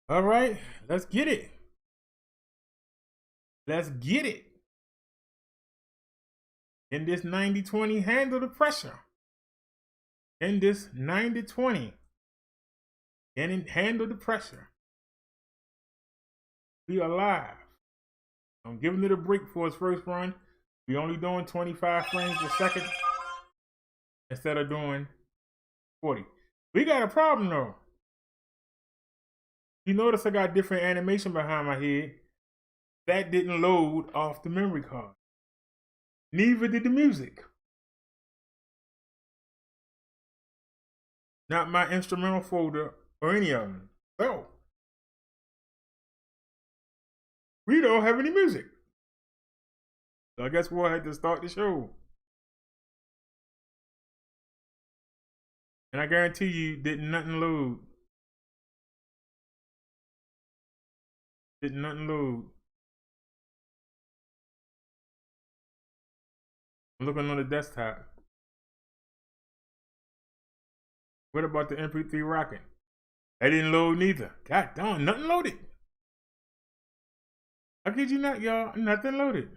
All right, let's get it. Let's get it. In this 90-20, handle the pressure. In this 90-20, and handle the pressure. We are live. I'm giving it a break for its first run. We only doing 25 frames a second instead of doing 40. We got a problem though. You notice I got different animation behind my head. That didn't load off the memory card. Neither did the music. Not my instrumental folder or any of them. So, we don't have any music. So I guess we'll have to start the show. And I guarantee you, didn't nothing load. Didn't nothing load. I'm looking on the desktop. What about the MP3 Rocket? That didn't load neither. God damn, nothing loaded. I kid you not, y'all. Nothing loaded.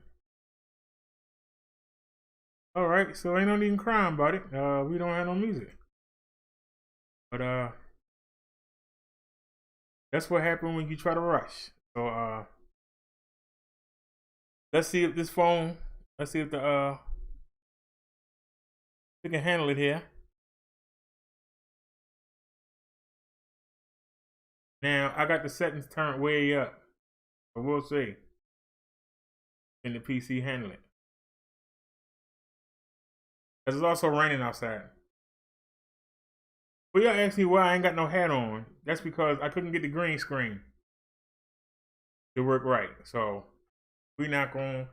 Alright, so ain't no need crying about it. We don't have no music. But that's what happened when you try to rush. So let's see if this phone, let's see if the we can handle it here. Now I got the settings turned way up. But we'll see. Can the PC handle it? Because it's also raining outside. Well, y'all ask me why I ain't got no hat on. That's because I couldn't get the green screen to work right. So we're not going to,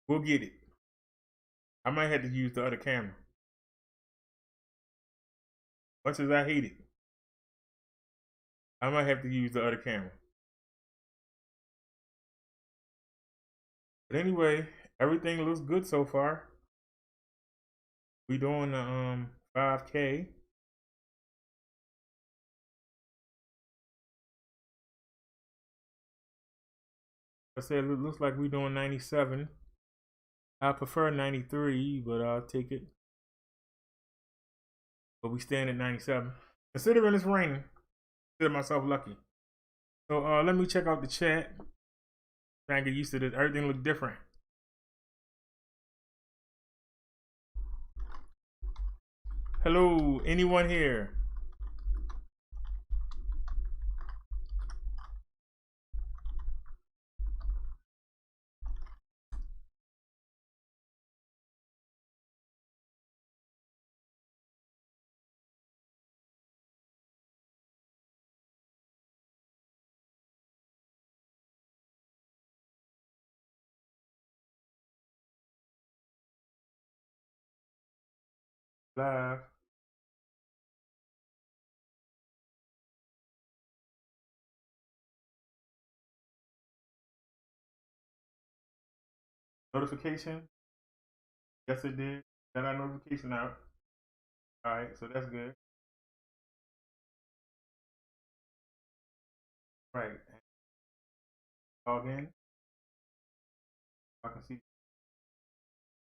we'll get it. I might have to use the other camera. Much as I hate it, I might have to use the other camera. But anyway, everything looks good so far. We doing the 5K. I said it looks like we're doing 97. I prefer 93, but I'll take it. But we stand at 97. Considering it's raining, consider myself lucky. So let me check out the chat. Trying to get used to this. Everything look different. Hello, anyone here? Live. Notification? Yes, it did. Got our notification out. All right, so that's good. Right. Log in. I can see.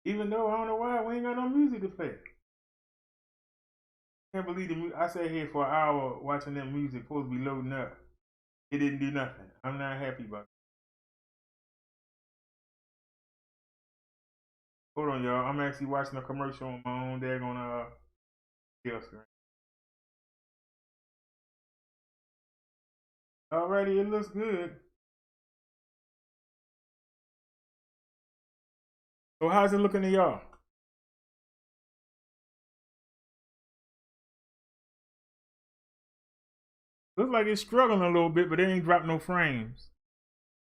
Even though I don't know why we ain't got no music to play. Can't believe the music. I sat here for an hour watching that music supposed to be loading up. It didn't do nothing. I'm not happy about it. Hold on, y'all. I'm actually watching a commercial on my own daggone kill screen. Alrighty, it looks good. So how's it looking to y'all? Looks like it's struggling a little bit, but it ain't dropped no frames.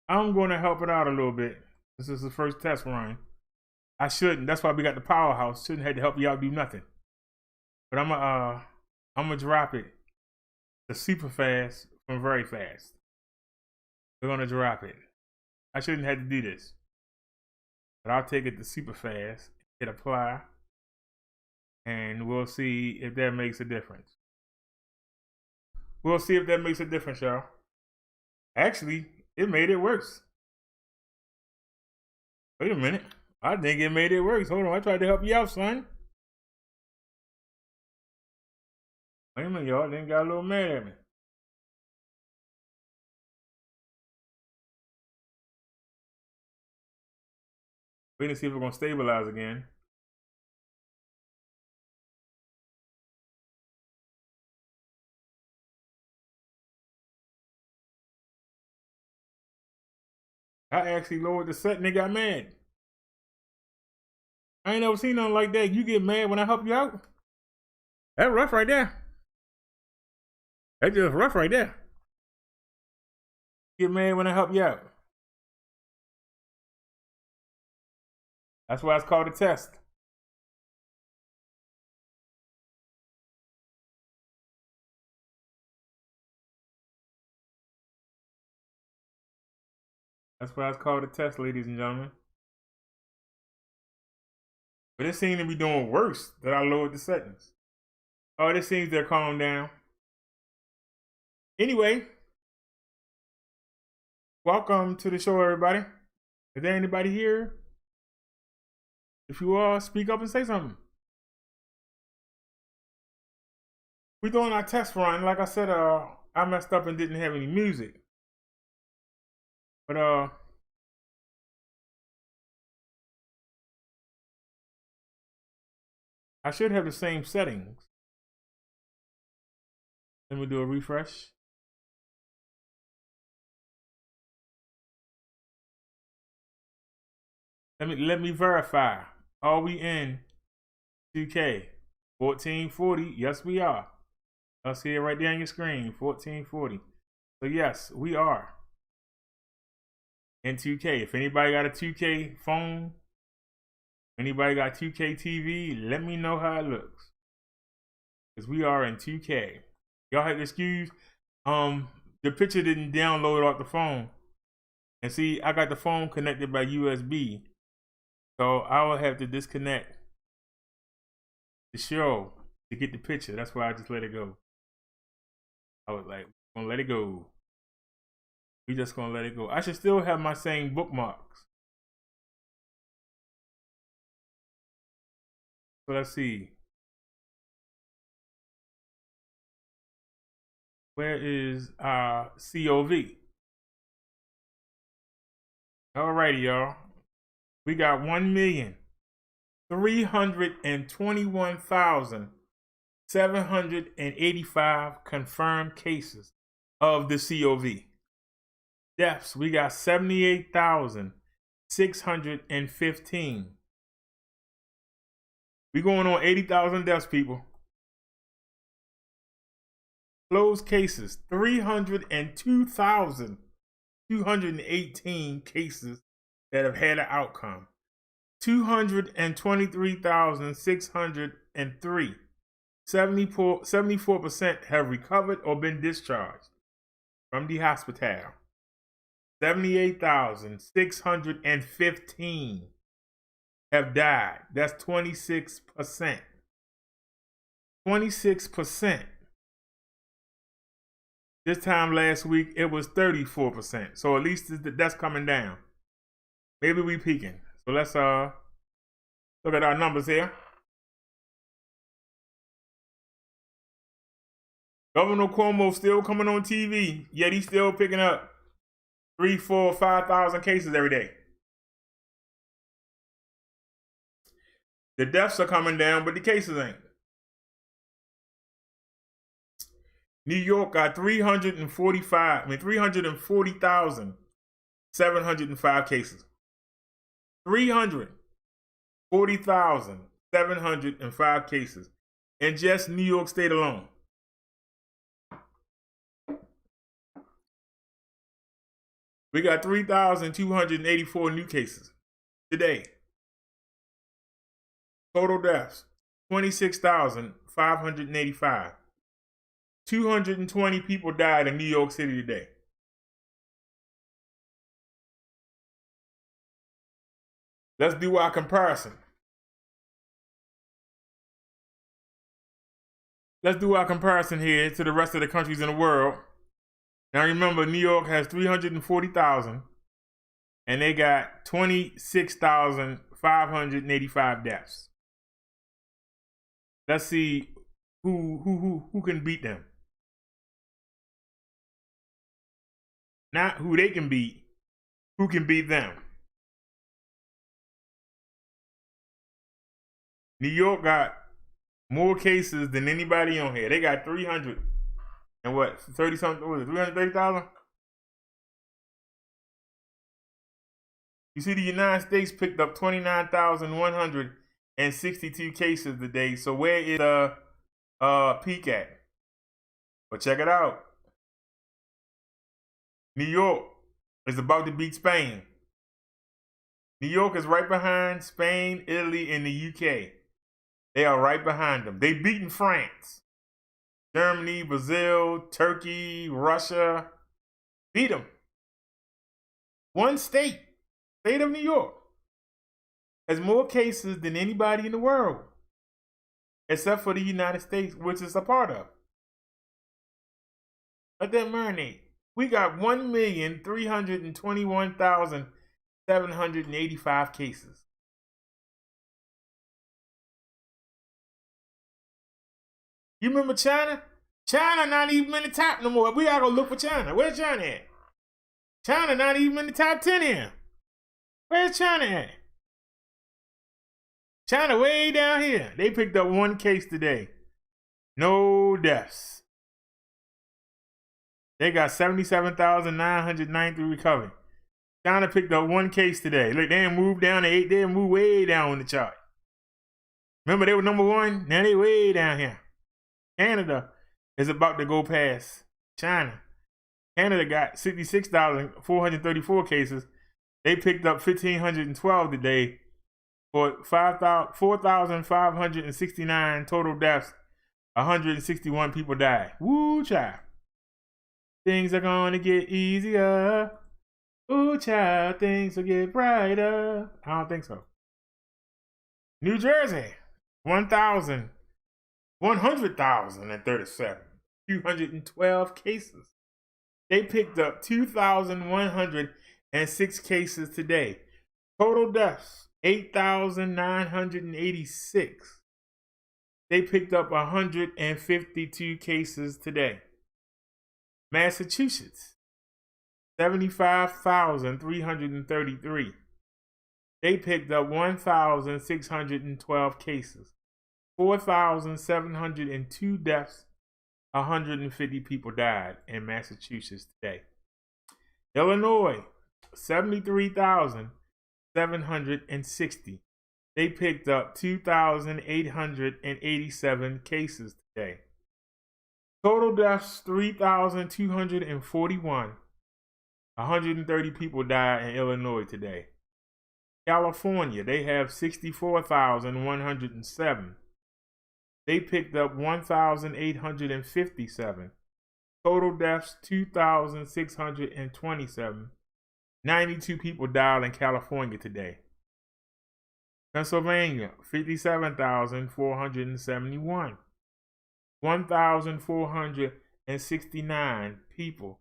I'm going to help it out a little bit. This is the first test run. I shouldn't. That's why we got the powerhouse. Shouldn't have to help y'all do nothing. But I'm gonna drop it to super fast from very fast. We're gonna drop it. I shouldn't have to do this, but I'll take it to super fast. Hit apply, and we'll see if that makes a difference. We'll see if that makes a difference, y'all. Actually, it made it worse. Wait a minute. I think it made it worse. Hold on, I tried to help you out, son. Wait a minute, y'all. Then got a little mad at me. Wait to see if we're gonna stabilize again. I actually lowered the set and they got mad. I ain't never seen nothing like that. You get mad when I help you out? That's rough right there. That's just rough right there. Get mad when I help you out. That's why it's called a test. That's why it's called a test, ladies and gentlemen. But it seems to be doing worse that I lowered the settings. Oh, it seems they're calmed down. Anyway, welcome to the show, everybody. Is there anybody here? If you are, speak up and say something. We're doing our test run. Like I said, I messed up and didn't have any music. But I should have the same settings. Let me do a refresh. Let me verify. Are we in 2K? 1440? Yes, we are. I'll see it right there on your screen. 1440. So yes, we are in 2K. If anybody got a 2K phone, anybody got 2K TV, let me know how it looks. Because we are in 2K. Y'all have to excuse. The picture didn't download off the phone. And see, I got the phone connected by USB. So I will have to disconnect the show to get the picture. That's why I just let it go. I was like, we're gonna let it go. We just gonna let it go. I should still have my same bookmarks. So let's see. Where is COV? Alrighty, y'all. We got 1,321,785 confirmed cases of the COV. Deaths, we got 78,615. We going on 80,000 deaths, people. Closed cases, 302,218 cases that have had an outcome. 223,603. 74% have recovered or been discharged from the hospital. 78,615 have died. That's 26%. 26%. This time last week, it was 34%. So at least that's coming down. Maybe we peaking. So let's look at our numbers here. Governor Cuomo still coming on TV, yet he's still picking up 3,000, 4,000, 5,000 cases every day. The deaths are coming down, but the cases ain't. New York got 340,705 cases. 340,705 cases in just New York State alone. We got 3,284 new cases today. Total deaths, 26,585. 220 people died in New York City today. Let's do our comparison. Let's do our comparison here to the rest of the countries in the world. Now remember, New York has 340,000, and they got 26,585 deaths. Let's see who can beat them. Not who they can beat, who can beat them. New York got more cases than anybody on here. They got 300 and what, 30 something, what was it, 330,000? You see, the United States picked up 29,162 cases today. So where is the peak at? But check it out. New York is about to beat Spain. New York is right behind Spain, Italy, and the UK. They are right behind them. They beaten France, Germany, Brazil, Turkey, Russia. Beat them. One state of New York, has more cases than anybody in the world, except for the United States, which it's a part of. Let that marinate. We got 1,321,785 cases. You remember China? China not even in the top no more. We gotta go look for China. Where's China at? China not even in the top 10 here. Where's China at? China way down here. They picked up one case today. No deaths. They got 77,993 recovered. China picked up one case today. Look, they didn't move down to 8. They didn't move way down on the chart. Remember, they were number 1. Now they way down here. Canada is about to go past China. Canada got 66,434 cases. They picked up 1,512 today for 4,569 total deaths. 161 people died. Woo, child. Things are gonna get easier. Ooh, child, things will get brighter. I don't think so. New Jersey, 100,037. 212 cases. They picked up 2,106 cases today. Total deaths, 8,986. They picked up 152 cases today. Massachusetts, 75,333. They picked up 1,612 cases. 4,702 deaths. 150 people died in Massachusetts today. Illinois, 73,760. They picked up 2,887 cases today. Total deaths, 3,241. 130 people died in Illinois today. California, they have 64,107. They picked up 1,857. Total deaths, 2,627. 92 people died in California today. Pennsylvania, 57,471. 1,469 people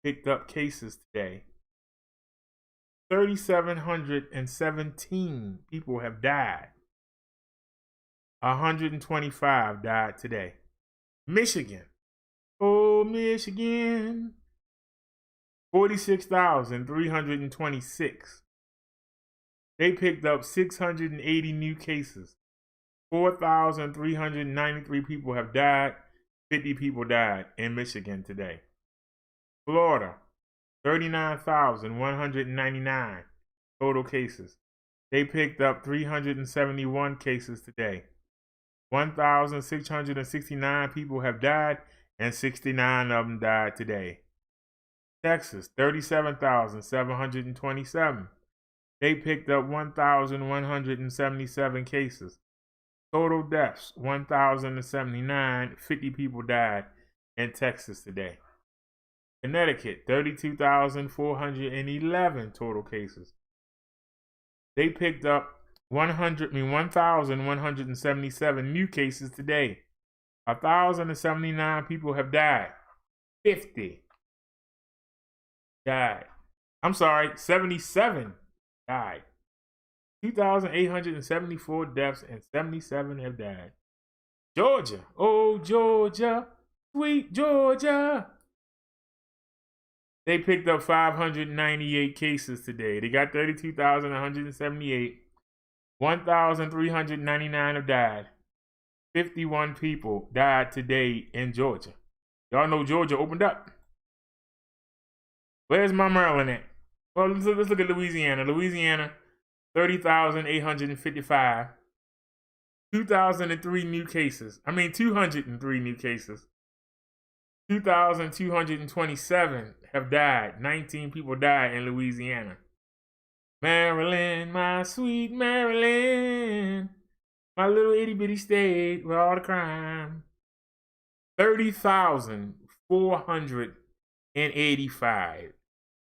picked up cases today. 3,717 people have died. 125 died today. Michigan. Oh, Michigan. 46,326. They picked up 680 new cases. 4,393 people have died. 50 people died in Michigan today. Florida, 39,199 total cases. They picked up 371 cases today. 1,669 people have died, and 69 of them died today. Texas, 37,727. They picked up 1,177 cases. Total deaths, 1,079. 50 people died in Texas today. Connecticut, 32,411 total cases. They picked up 1,177 new cases today. 1,079 people have died. 50 died. I'm sorry, 77 died. 2,874 deaths and 77 have died. Georgia, oh Georgia, sweet Georgia. They picked up 598 cases today. They got 32,178. 1,399 have died. 51 people died today in Georgia. Y'all know Georgia opened up. Where's my Maryland at? Well, let's look at Louisiana. Louisiana, 30,855. 2,003 new cases. 203 new cases. 2,227 have died. 19 people died in Louisiana. Maryland, my sweet Maryland, my little itty bitty state with all the crime. 30,485.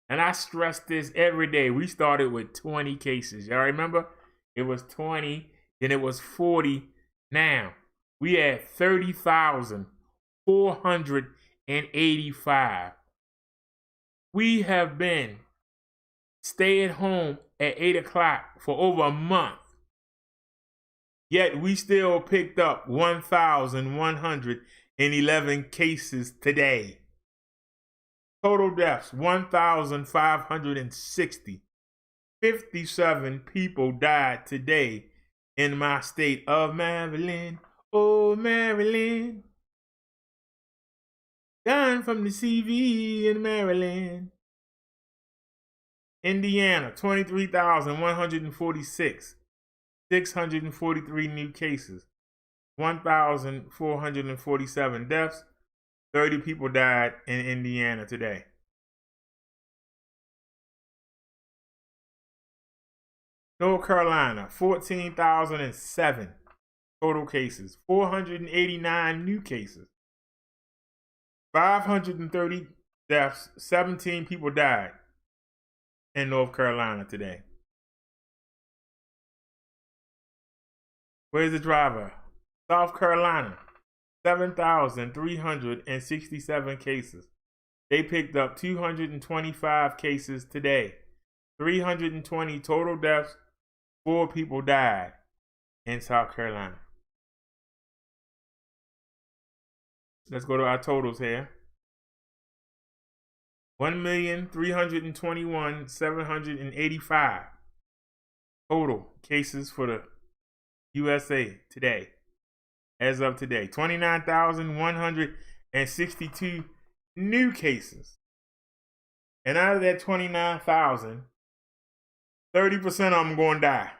And I stress this every day. We started with 20 cases. Y'all remember? It was 20, then it was 40. Now, we had 30,485. We have been stay at home at 8 o'clock for over a month. Yet we still picked up 1,111 cases today. Total deaths, 1,560. 57 people died today in my state of Maryland. Oh, Maryland. Dying from the CV in Maryland. Indiana, 23,146. 643 new cases. 1,447 deaths. 30 people died in Indiana today. North Carolina, 14,007 total cases. 489 new cases. 530 deaths. 17 people died in North Carolina today. Where's the driver? South Carolina, 7,367 cases. They picked up 225 cases today. 320 total deaths. 4 people died in South Carolina. Let's go to our totals here. 1,321,785 total cases for the USA today. As of today, 29,162 new cases. And out of that 29,000, 30% of them going to die.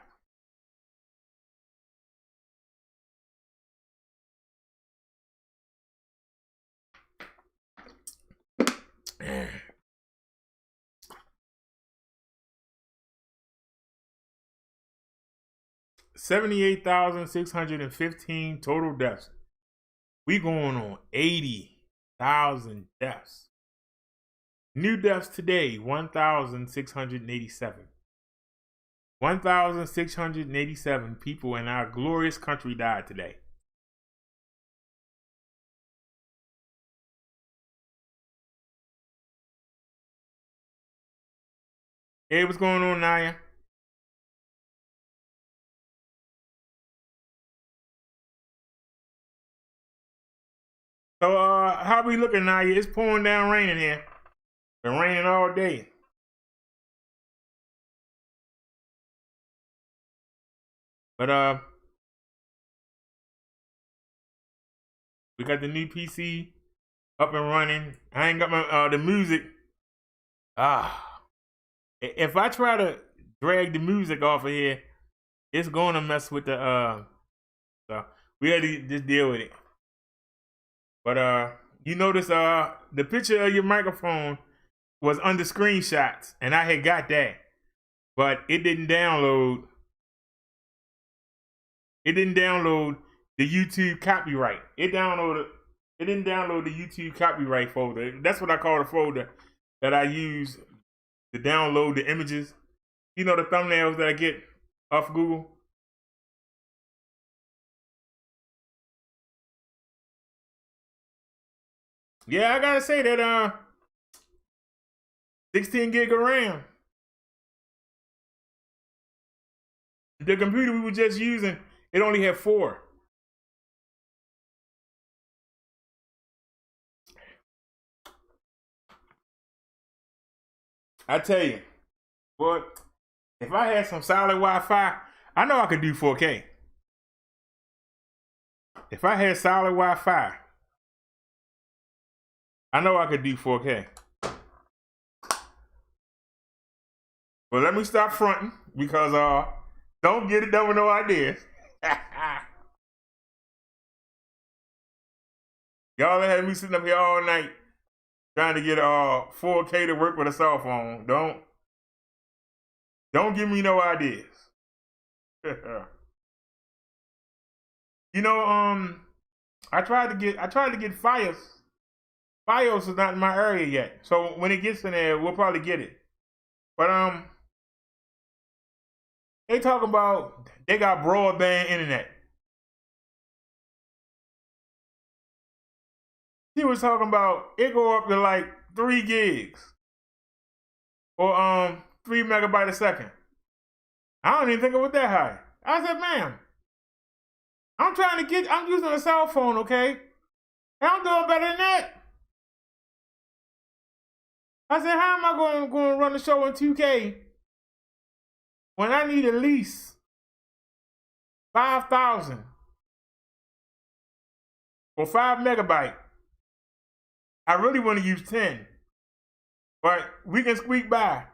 Man. 78,615 total deaths. We going on 80,000 deaths. New deaths today, 1,687. 1,687 people in our glorious country died today. Hey, what's going on, Naya? So, how we looking, Naya? It's pouring down rain in here. Been raining all day. But, we got the new PC up and running. I ain't got my, the music. If I try to drag the music off of here, it's going to mess with the, so we had to just deal with it. But, you notice, the picture of your microphone was under screenshots, and I had got that, but it didn't download. It didn't download the YouTube copyright. It didn't download the YouTube copyright folder. That's what I call the folder that I use to download the images. You know, the thumbnails that I get off Google. Yeah, I gotta say that 16 gig of RAM. The computer we were just using, it only had 4. I tell you, boy, if I had some solid Wi-Fi, I know I could do 4K. If I had solid Wi-Fi, I know I could do 4K. Well, let me stop fronting because don't get it done with no ideas. Y'all had me sitting up here all night trying to get 4K to work with a cell phone. Don't give me no ideas. You know, I tried to get Fios. Fios is not in my area yet, so when it gets in there, we'll probably get it. But they talk about they got broadband internet. He was talking about it go up to like 3 gigs or 3 megabytes a second. I don't even think it was that high. I said, ma'am, I'm using a cell phone, okay? And I'm doing better than that. I said, how am I going to run the show in 2K when I need at least 5,000 or 5 megabytes? I really want to use 10, but we can squeak by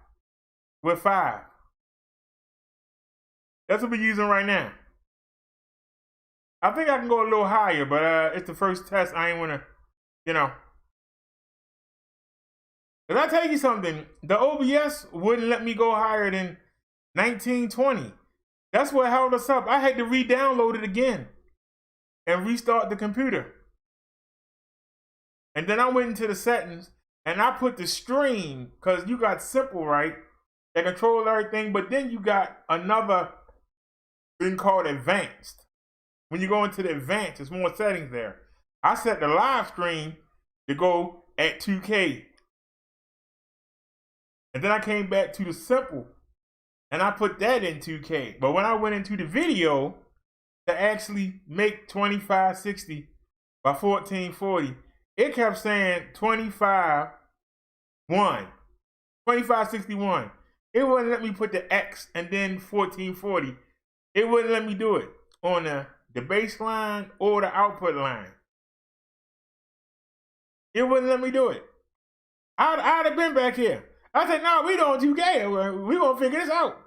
with 5. That's what we're using right now. I think I can go a little higher, but it's the first test. I ain't want to, you know. But I tell you something, the OBS wouldn't let me go higher than 1920. That's what held us up. I had to re-download it again and restart the computer. And then I went into the settings and I put the stream, because you got simple, right? They control everything, but then you got another thing called advanced. When you go into the advanced, there's more settings there. I set the live stream to go at 2K. And then I came back to the simple and I put that in 2K. But when I went into the video to actually make 2560 by 1440, it kept saying 2561. It wouldn't let me put the X and then 1440. It wouldn't let me do it on the baseline or the output line. It wouldn't let me do it. I'd have been back here. I said, no, we don't 2K. We're going to figure this out.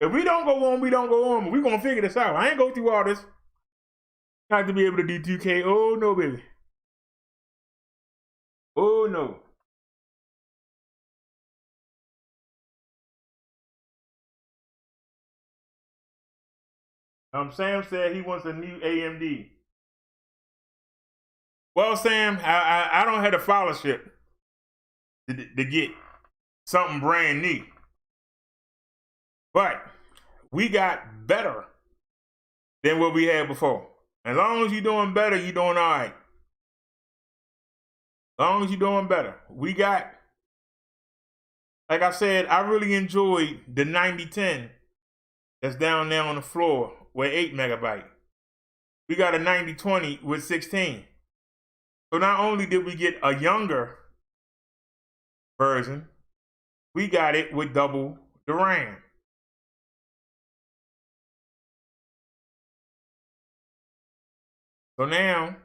If we don't go on, we don't go on. We're going to figure this out. I ain't go through all this. Not to be able to do 2K. Oh, no, baby. Oh, no. Sam said he wants a new AMD. Well, Sam, I don't have the scholarship to get something brand new. But we got better than what we had before. As long as you're doing better, you're doing all right. As long as you're doing better. We got, like I said, I really enjoyed the 9010 that's down there on the floor with 8 megabytes. We got a 9020 with 16. So not only did we get a younger version, we got it with double the RAM. So now,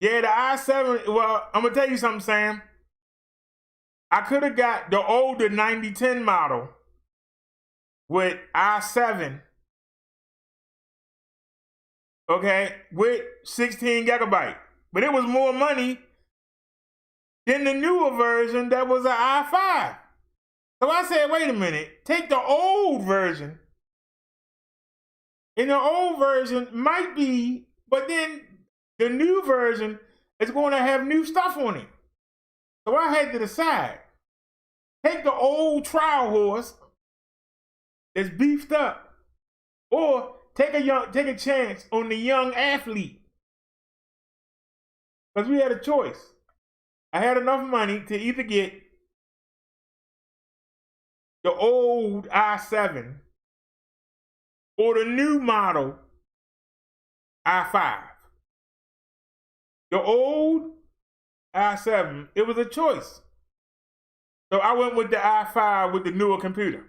yeah, the i7, well, I'm gonna tell you something, Sam. I could have got the older 9010 model with i7, okay, with 16 gigabytes. But it was more money than the newer version that was an i5. So I said, wait a minute, take the old version. And the old version might be, but then the new version is going to have new stuff on it. So I had to decide. Take the old trial horse that's beefed up, or take a chance on the young athlete Because we had a choice. I had enough money to either get the old i7 or the new model i5. The old i7, it was a choice. So I went with the i5 with the newer computer.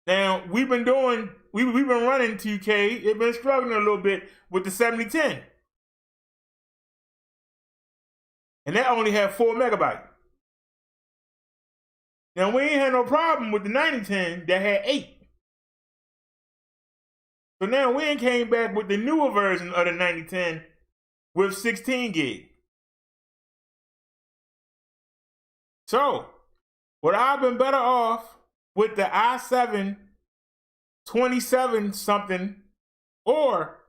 Now, we've been running 2K. It's been struggling a little bit with the 7010. And that only had 4 megabytes. Now, we ain't had no problem with the 9010 that had 8. So now we came back with the newer version of the 9010 with 16 gig. So, would I have been better off with the i7 27 something or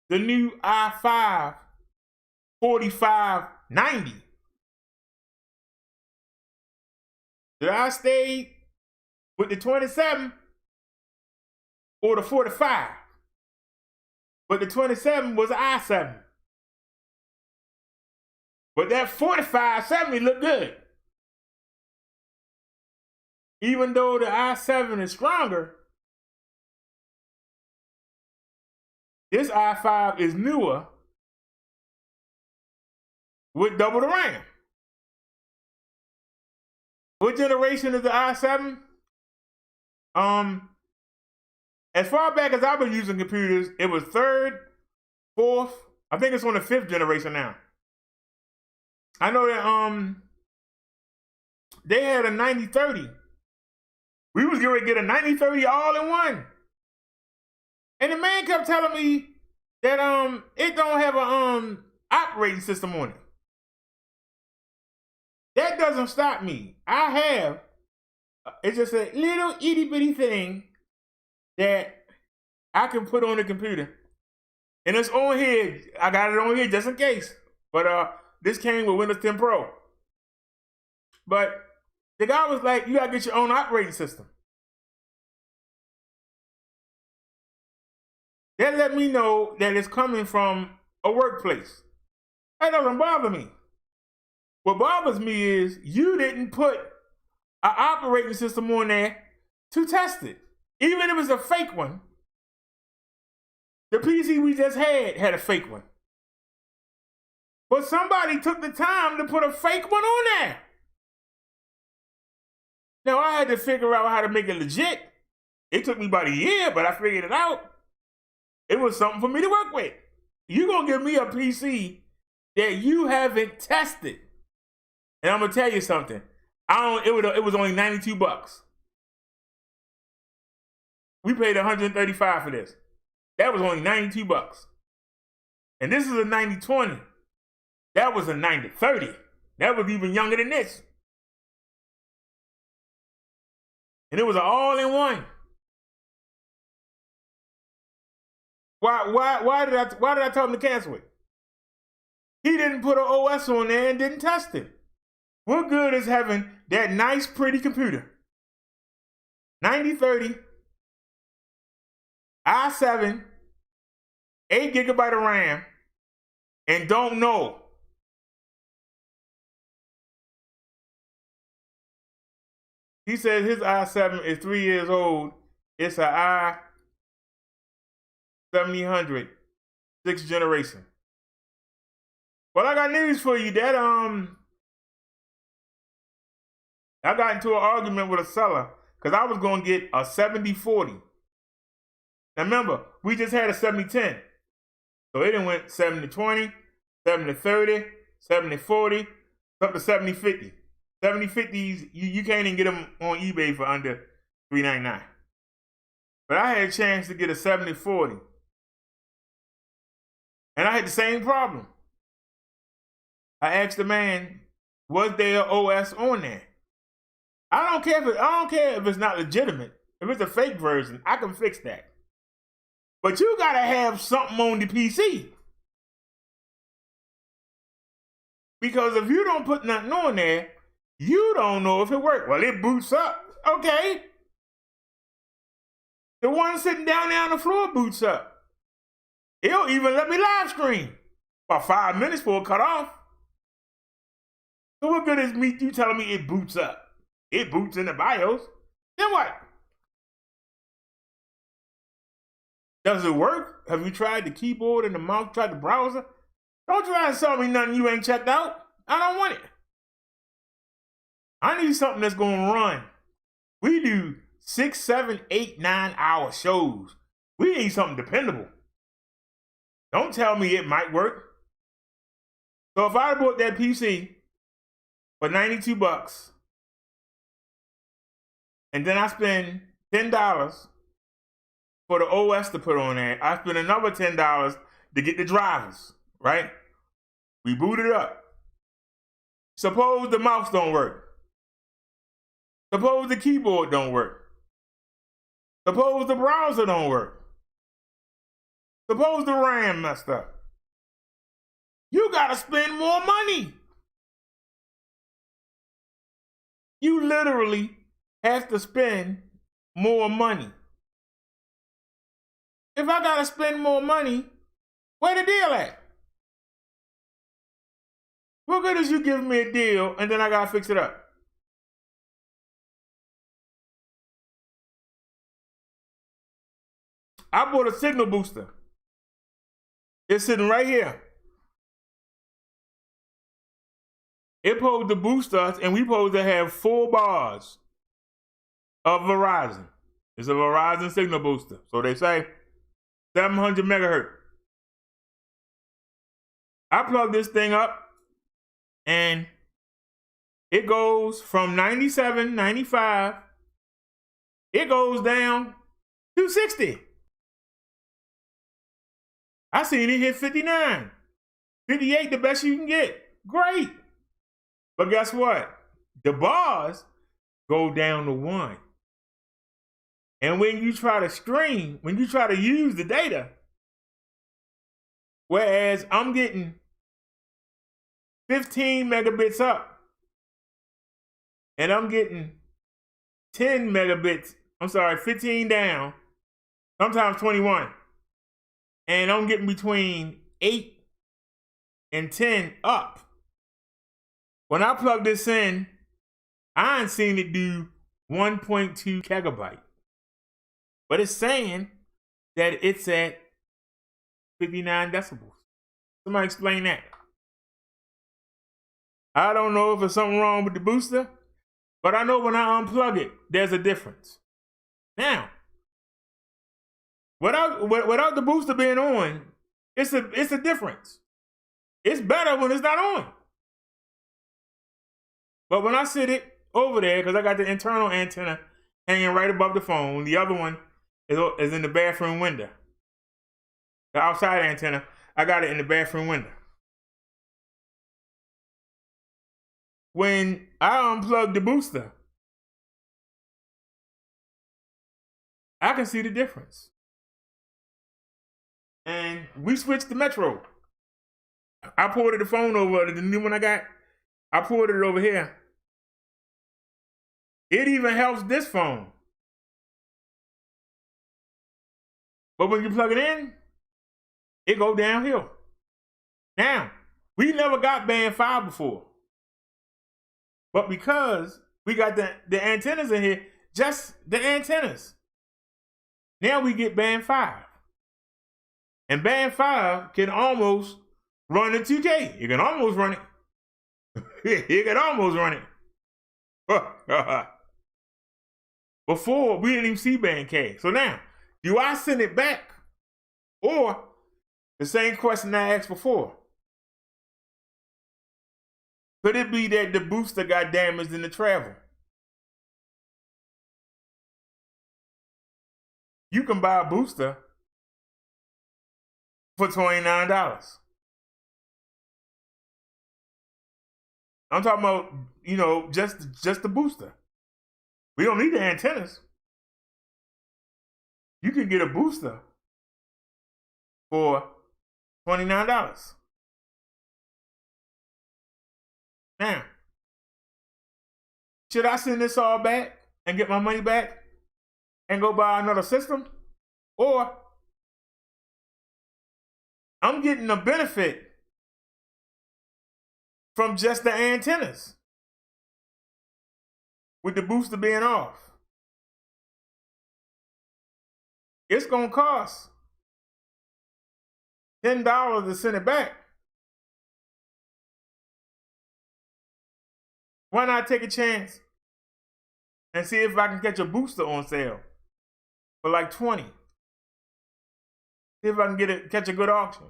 the new i5 4590? Did I stay with the 27 or the 45? But the 27 was an i7. But that 4570 looked good. Even though the i7 is stronger, this i5 is newer with double the RAM. What generation is the i7? As far back as I've been using computers, it was 3rd, 4th, I think it's on the 5th generation now. I know that they had a 9030. We was going to get a 9030 all in one. And the man kept telling me that it don't have a operating system on it. That doesn't stop me. I have, it's just a little itty bitty thing that I can put on the computer. And it's on here. I got it on here just in case. But this came with Windows 10 Pro. But the guy was like, you gotta get your own operating system. That let me know that it's coming from a workplace. That doesn't bother me. What bothers me is you didn't put an operating system on there to test it. Even if it's a fake one. The PC we just had a fake one. But somebody took the time to put a fake one on there. Now, I had to figure out how to make it legit. It took me about a year, but I figured it out. It was something for me to work with. You're going to give me a PC that you haven't tested. And I'm going to tell you something. It was only 92 bucks. We paid 135 for this. That was only 92 bucks. And this is a 9020. That was a 9030. That was even younger than this. And it was an all-in-one. Why did I tell him to cancel it? He didn't put an OS on there and didn't test it. What good is having that nice, pretty computer? 9030, i7, 8 gigabyte of RAM, and don't know. He said his i7 is 3 years old. It's an i7000, 6th generation. Well, I got news for you. That I got into an argument with a seller because I was going to get a 7040. Now remember, we just had a 7010. So it went 7020, 7030, 7040, up to 7050. 7050s, you can't even get them on eBay for under $399. But I had a chance to get a 7040. And I had the same problem. I asked the man, was there an OS on there? I don't care if it's not legitimate. If it's a fake version, I can fix that. But you gotta have something on the PC. Because if you don't put nothing on there, you don't know if it works. Well, it boots up. Okay. The one sitting down there on the floor boots up. It'll even let me live stream. About 5 minutes before it cut off. So what good is me you telling me it boots up? It boots in the BIOS. Then what? Does it work? Have you tried the keyboard and the mouse, tried the browser? Don't try to sell me nothing you ain't checked out. I don't want it. I need something that's gonna run. We do 6, 7, 8, 9 hour shows. We need something dependable. Don't tell me it might work. So if I bought that PC for 92 bucks, and then I spend $10 for the OS to put on there, I spend another $10 to get the drivers, right? We boot it up. Suppose the mouse don't work. Suppose the keyboard don't work. Suppose the browser don't work. Suppose the RAM messed up. You gotta spend more money. You literally have to spend more money. If I gotta spend more money, where the deal at? What good is you giving me a deal and then I gotta fix it up? I bought a signal booster. It's sitting right here. It supposed to boost us, and we supposed to have 4 bars of Verizon. It's a Verizon signal booster. So they say 700 megahertz. I plug this thing up, and it goes from 97, 95. It goes down to 60. I seen it hit 59. 58, the best you can get. Great. But guess what? The bars go down to 1. And when you try to stream, when you try to use the data, whereas I'm getting 15 megabits up, and I'm getting 10 megabits, 15 down, sometimes 21. And I'm getting between 8 and 10 up. When I plug this in, I ain't seen it do 1.2 gigabyte. But it's saying that it's at 59 decibels. Somebody explain that. I don't know if there's something wrong with the booster, but I know when I unplug it, there's a difference. Now, without the booster being on, it's a difference. It's better when it's not on. But when I sit it over there, because I got the internal antenna hanging right above the phone, the other one is in the bathroom window. The outside antenna, I got it in the bathroom window. When I unplug the booster, I can see the difference. And we switched to Metro. I ported the phone over, the new one I got, I ported it over here. It even helps this phone. But when you plug it in, it go downhill. Now, we never got band 5 before. But because we got the antennas in here, just the antennas, now we get band 5. And band 5 can almost run the 2K. You can almost run it. You can almost run it. Before, we didn't even see band K. So now, do I send it back? Or the same question I asked before. Could it be that the booster got damaged in the travel? You can buy a booster for $29. I'm talking about, just the booster. We don't need the antennas. You can get a booster for $29. Now, should I send this all back and get my money back and go buy another system? Or I'm getting a benefit from just the antennas with the booster being off. It's gonna cost $10 to send it back. Why not take a chance and see if I can catch a booster on sale for like 20? See if I can catch a good auction.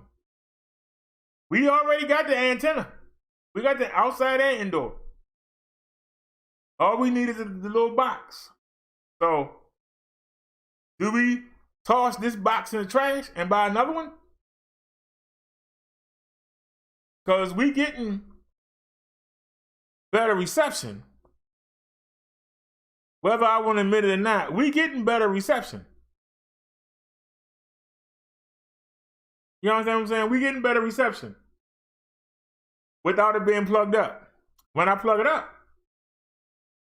We already got the antenna. We got the outside and indoor. All we need is the little box. So, do we toss this box in the trash and buy another one? Because we getting better reception. Whether I want to admit it or not, we getting better reception. You understand what I'm saying? We getting better reception without it being plugged up. When I plug it up,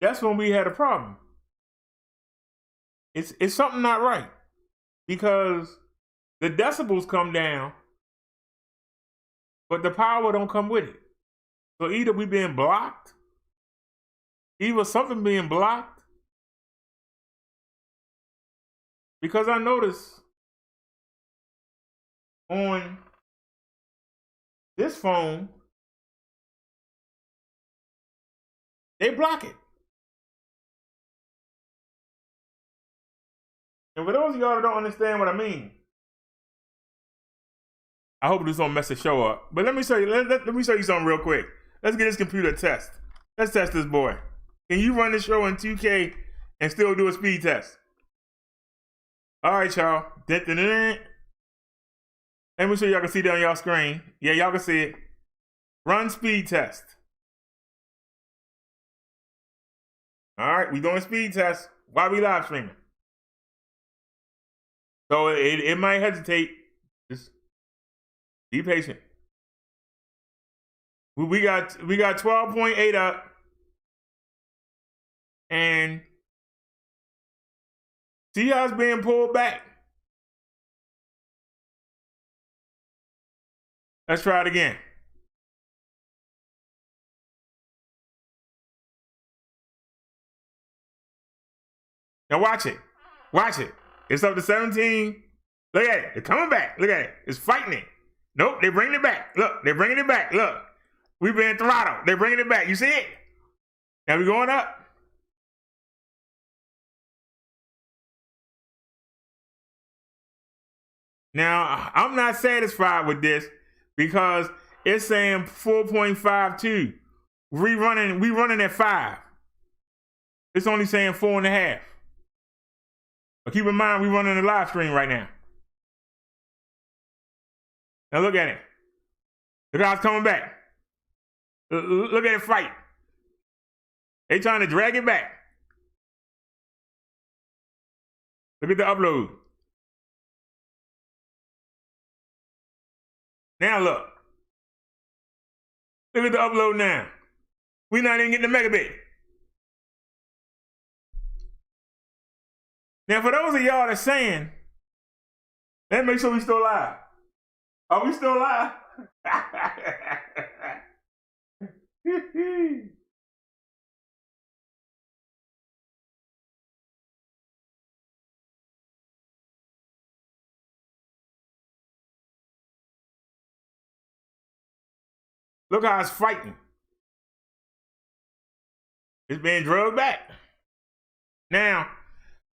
that's when we had a problem. It's something not right, because the decibels come down, but the power don't come with it. So either we being blocked, either something being blocked, because I noticed on this phone, they block it. And for those of y'all that don't understand what I mean, I hope this don't mess the show up. But let me show you. Let me show you something real quick. Let's get this computer test. Let's test this boy. Can you run this show in 2K and still do a speed test? All right, y'all. Let me show y'all can see that on y'all screen. Yeah, y'all can see it. Run speed test. All right, we doing speed test while we live streaming. So it might hesitate. Just be patient. We got 12.8 up, and see how it's being pulled back. Let's try it again. Now watch it. Watch it. It's up to 17. Look at it. It's coming back. Look at it. It's fighting it. Nope, they're bringing it back. Look, they're bringing it back. Look, we've been throttled. They're bringing it back. You see it? Now we're going up. Now, I'm not satisfied with this because it's saying 4.52. We running at 5. It's only saying 4.5. But keep in mind, we're running a live stream right now. Now look at it. Look how it's coming back. Look at it fight. They trying to drag it back. Look at the upload. Now look. Look at the upload now. We're not even getting the megabit. Now for those of y'all that's saying, let's make sure we still live. Are we still live? Look how it's fighting. It's being drugged back. Now,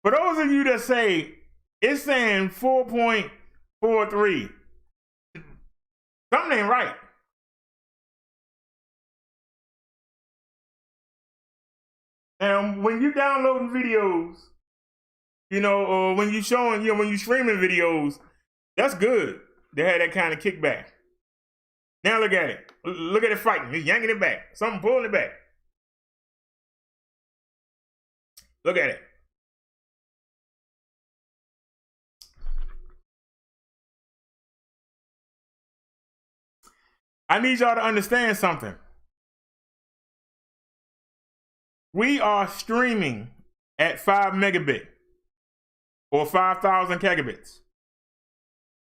for those of you that say it's saying 4.43, something ain't right. And when you downloading videos, you know, or when you showing, you know, when you streaming videos, that's good. They had that kind of kickback. Now look at it. Look at it fighting. He's yanking it back. Something pulling it back. Look at it. I need y'all to understand something. We are streaming at 5 megabit or 5,000 gigabits,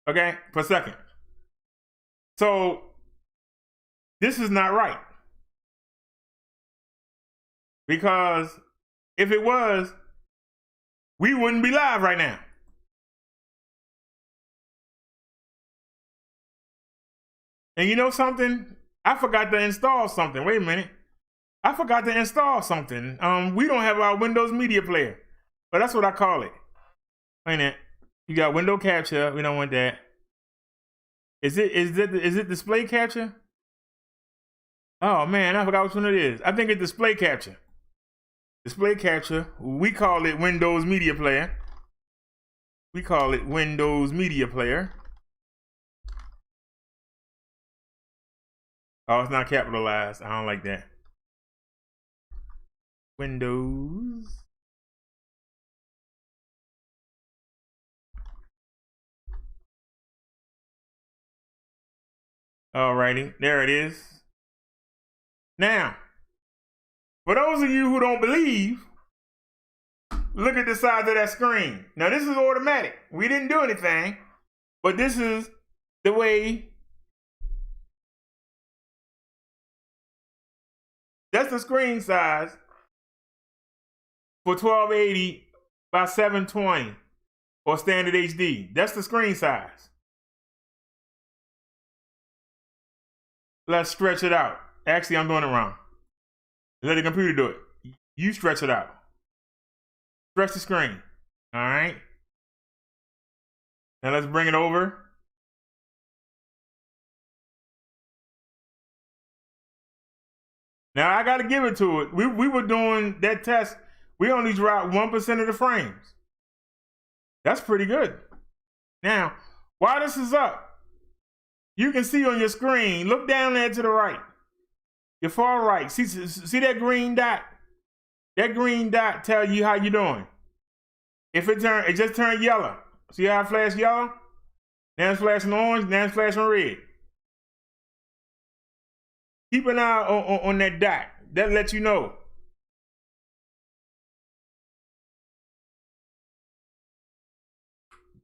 okay, per second. So this is not right. Because if it was, we wouldn't be live right now. And you know something? I forgot to install something. Wait a minute. I forgot to install something. We don't have our Windows Media Player, but that's what I call it. Wait a minute. You got window capture. We don't want that. Is it display capture? Oh man, I forgot which one it is. I think it's display capture. Display capture. We call it Windows Media Player. We call it Windows Media Player. Oh, it's not capitalized. I don't like that. Windows. Alrighty, there it is. Now, for those of you who don't believe, look at the size of that screen. Now, this is automatic. We didn't do anything, but this is the way. That's the screen size for 1280 by 720 or standard HD. That's the screen size. Let's stretch it out. Actually, I'm doing it wrong. Let the computer do it. You stretch it out. Stretch the screen. All right. Now let's bring it over. Now I got to give it to it. We were doing that test. We only dropped 1% of the frames. That's pretty good. Now, while this is up, you can see on your screen, look down there to the right, your far right. See that green dot? That green dot tells you how you're doing. If it just turned yellow. See how it flashed yellow? Now it's flashing orange, now it's flashing red. Keep an eye on that dot. That lets you know.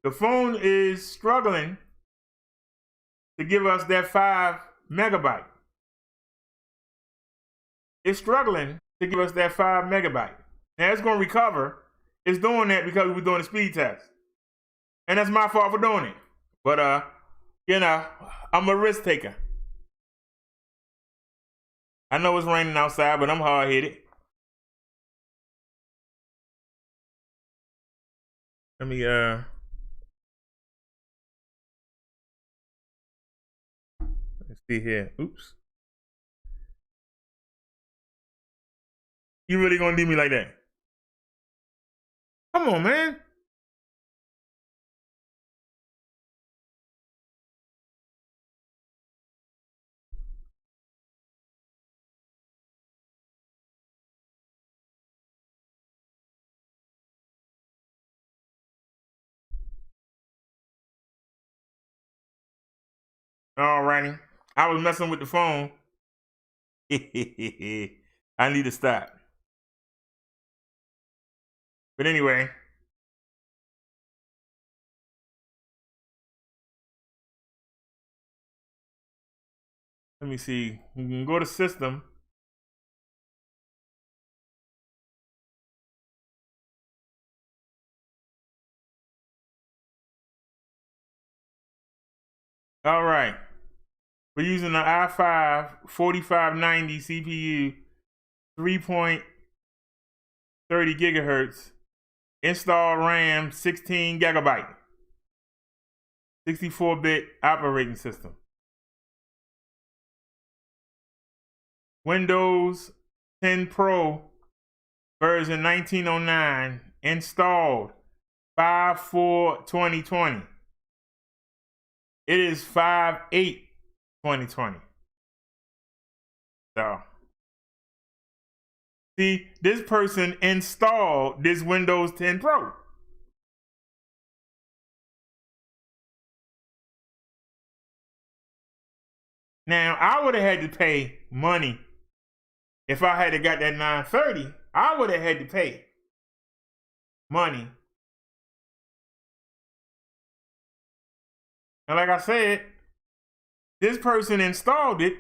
The phone is struggling to give us that 5 megabyte. It's struggling to give us that 5 megabyte. Now it's going to recover. It's doing that because we were doing a speed test. And that's my fault for doing it. But, you know, I'm a risk taker. I know it's raining outside, but I'm hard-headed. Let me, let's see here. Oops. You really gonna leave me like that? Come on, man. Alrighty. I was messing with the phone. I need to stop. But anyway. Let me see. You can go to system. All right. We're using the i5 4590 CPU, 3.30 gigahertz, install RAM 16 gigabyte, 64-bit operating system. Windows 10 Pro version 1909 installed 5/4/2020. It is 5/8/2020. So, see, this person installed this Windows 10 Pro. Now, I would have had to pay money. If I had got that 930, I would have had to pay money. And like I said, This person installed it,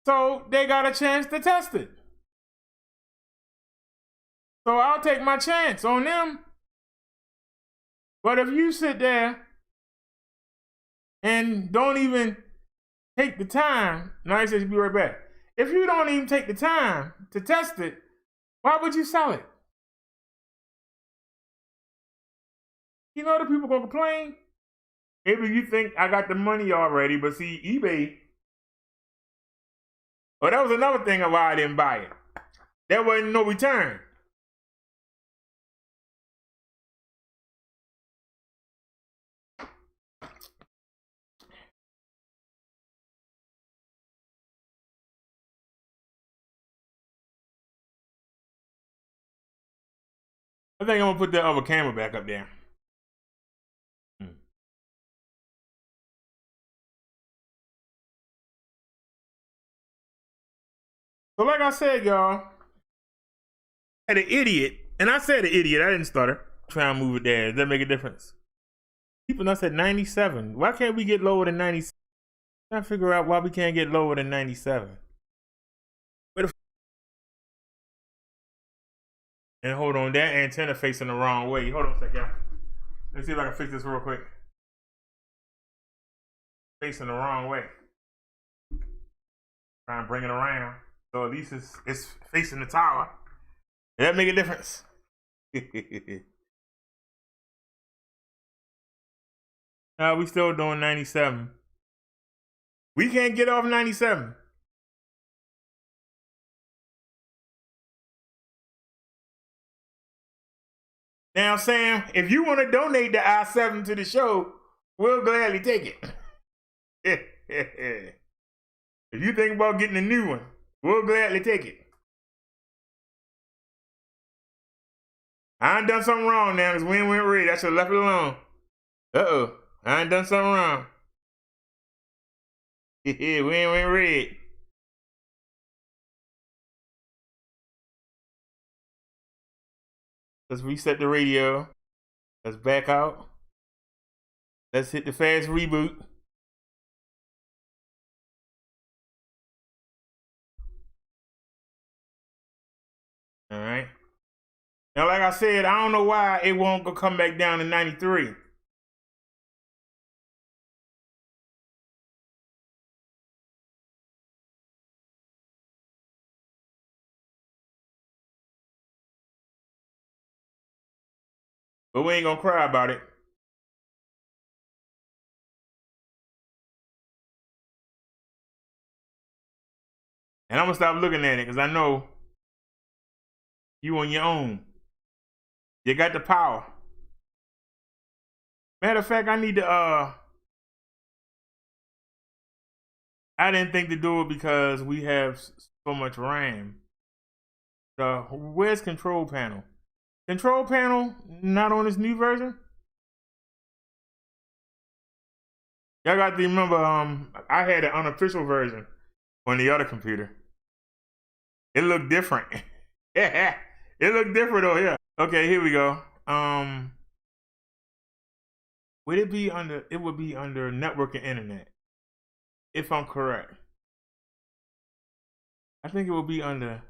so they got a chance to test it. So I'll take my chance on them. But if you sit there and don't even take the time, now he says be right back. If you don't even take the time to test it, why would you sell it? You know the people gonna complain? Maybe you think I got the money already, but see, eBay. Well, that was another thing of why I didn't buy it. There wasn't no return. I think I'm gonna put that other camera back up there. So like I said, y'all, I had an idiot, and I said an idiot, I didn't stutter. Try and move it there. Does that make a difference? People now said 97. Why can't we get lower than 97? Trying to figure out why we can't get lower than 97. And hold on, that antenna facing the wrong way. Hold on a second. Let's see if I can fix this real quick. Facing the wrong way. Try and bring it around. So at least it's facing the tower. Does that make a difference? No, we still doing 97. We can't get off 97. Now, Sam, if you want to donate the I-7 to the show, we'll gladly take it. If you think about getting a new one, we'll gladly take it. I ain't done something wrong now. This wind went red. I should have left it alone. Uh-oh. I ain't done something wrong. Wind went red. Let's reset the radio. Let's back out. Let's hit the fast reboot. All right. Now, like I said, I don't know why it won't go come back down to 93. But we ain't gonna cry about it. And I'm gonna stop looking at it because I know you on your own. You got the power. Matter of fact, I need to I didn't think to do it because we have so much RAM. Where's control panel? Control panel not on this new version? Y'all got to remember, I had an unofficial version on the other computer. It looked different. It looked different over here. Okay, here we go. Would it be under? It would be under network and internet, if I'm correct. I think it would be under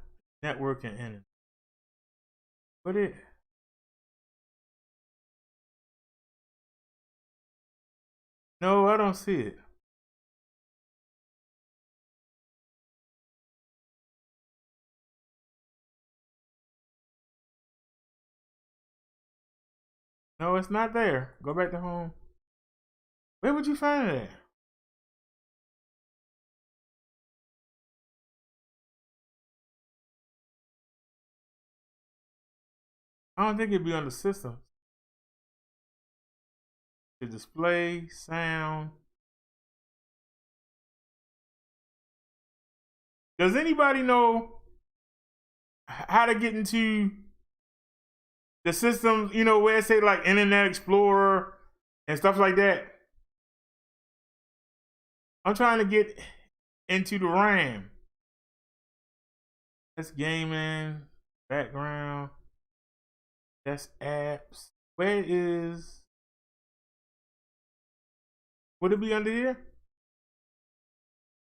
network and internet. But it. No, I don't see it. No, it's not there. Go back to home. Where would you find it at? I don't think it'd be under system. The display, sound. Does anybody know how to get into the system, you know, where it say like Internet Explorer and stuff like that? I'm trying to get into the RAM. That's gaming, background. That's apps. Where is? Would it be under here?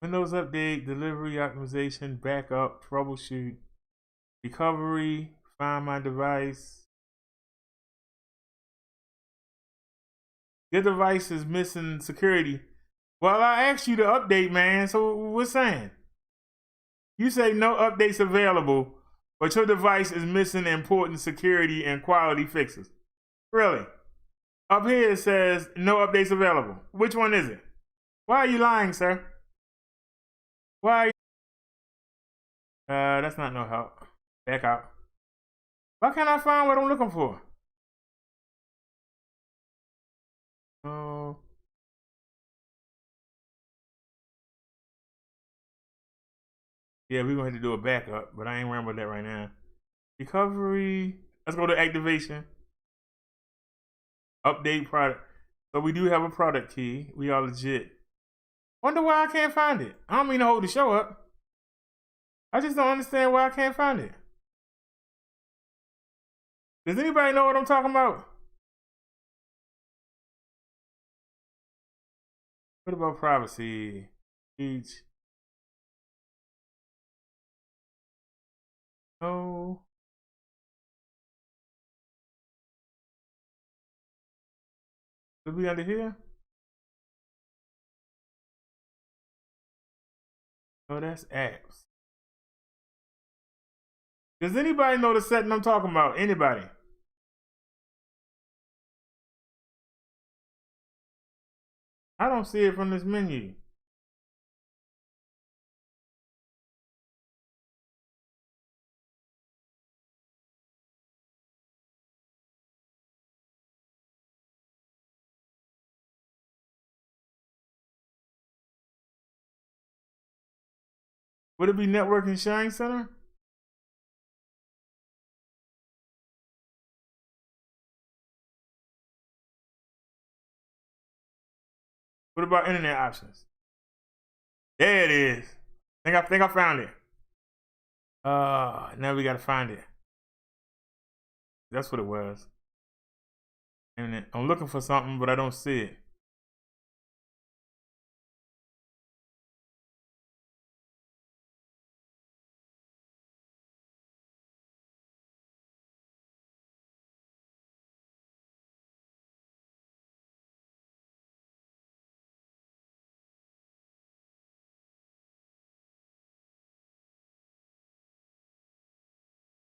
Windows update, delivery, optimization, backup, troubleshoot, recovery, find my device. Your device is missing security. Well, I asked you to update, man. So what's saying? You say no updates available, but your device is missing important security and quality fixes. Really? Up here it says no updates available. Which one is it? Why are you lying, sir? Why are you... that's not no help. Back out. Why can't I find what I'm looking for? Oh. Yeah, we're gonna have to do a backup, but I ain't worrying about that right now. Recovery. Let's go to activation. Update product. So we do have a product key. We are legit. Wonder why I can't find it. I don't mean to hold the show up. I just don't understand why I can't find it. Does anybody know what I'm talking about? What about privacy? Each. Oh. Should be under here? Oh, that's apps. Does anybody know the setting I'm talking about? Anybody? I don't see it from this menu. Would it be Network and Sharing Center? What about internet options? There it is. I think I found it. Now we gotta find it. That's what it was. Internet. I'm looking for something, but I don't see it.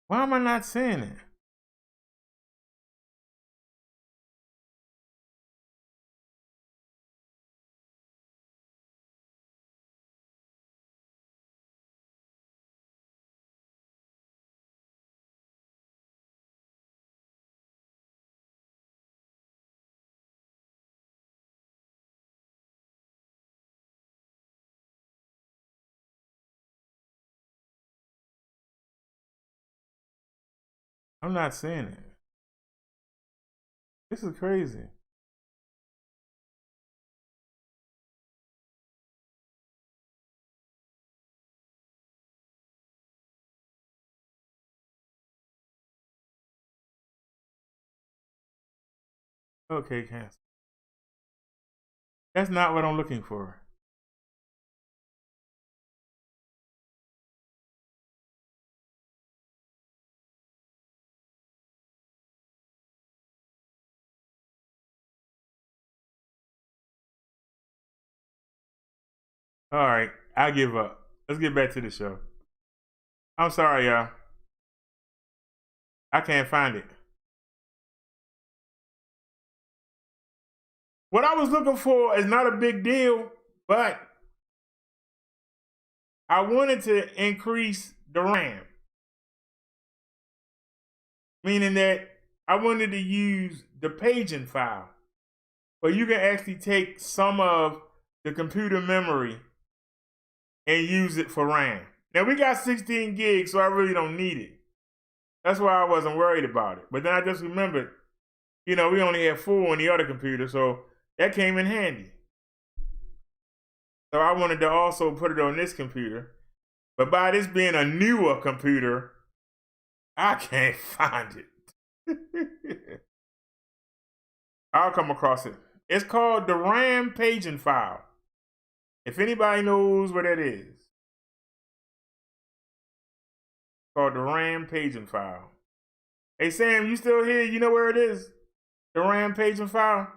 Why am I not seeing it? I'm not seeing it. This is crazy. Okay, cancel. That's not what I'm looking for. All right, I give up. Let's get back to the show. I'm sorry, y'all. I can't find it. What I was looking for is not a big deal, but I wanted to increase the RAM. Meaning that I wanted to use the paging file. But you can actually take some of the computer memory and use it for RAM. Now we got 16 gigs, so I really don't need it. That's why I wasn't worried about it. But then I just remembered, we only had 4 on the other computer, so that came in handy. So I wanted to also put it on this computer. But by this being a newer computer, I can't find it. I'll come across it. It's called the RAM paging file. If anybody knows where that is, it's called the Rampaging File. Hey, Sam, you still here? You know where it is? The Rampaging File?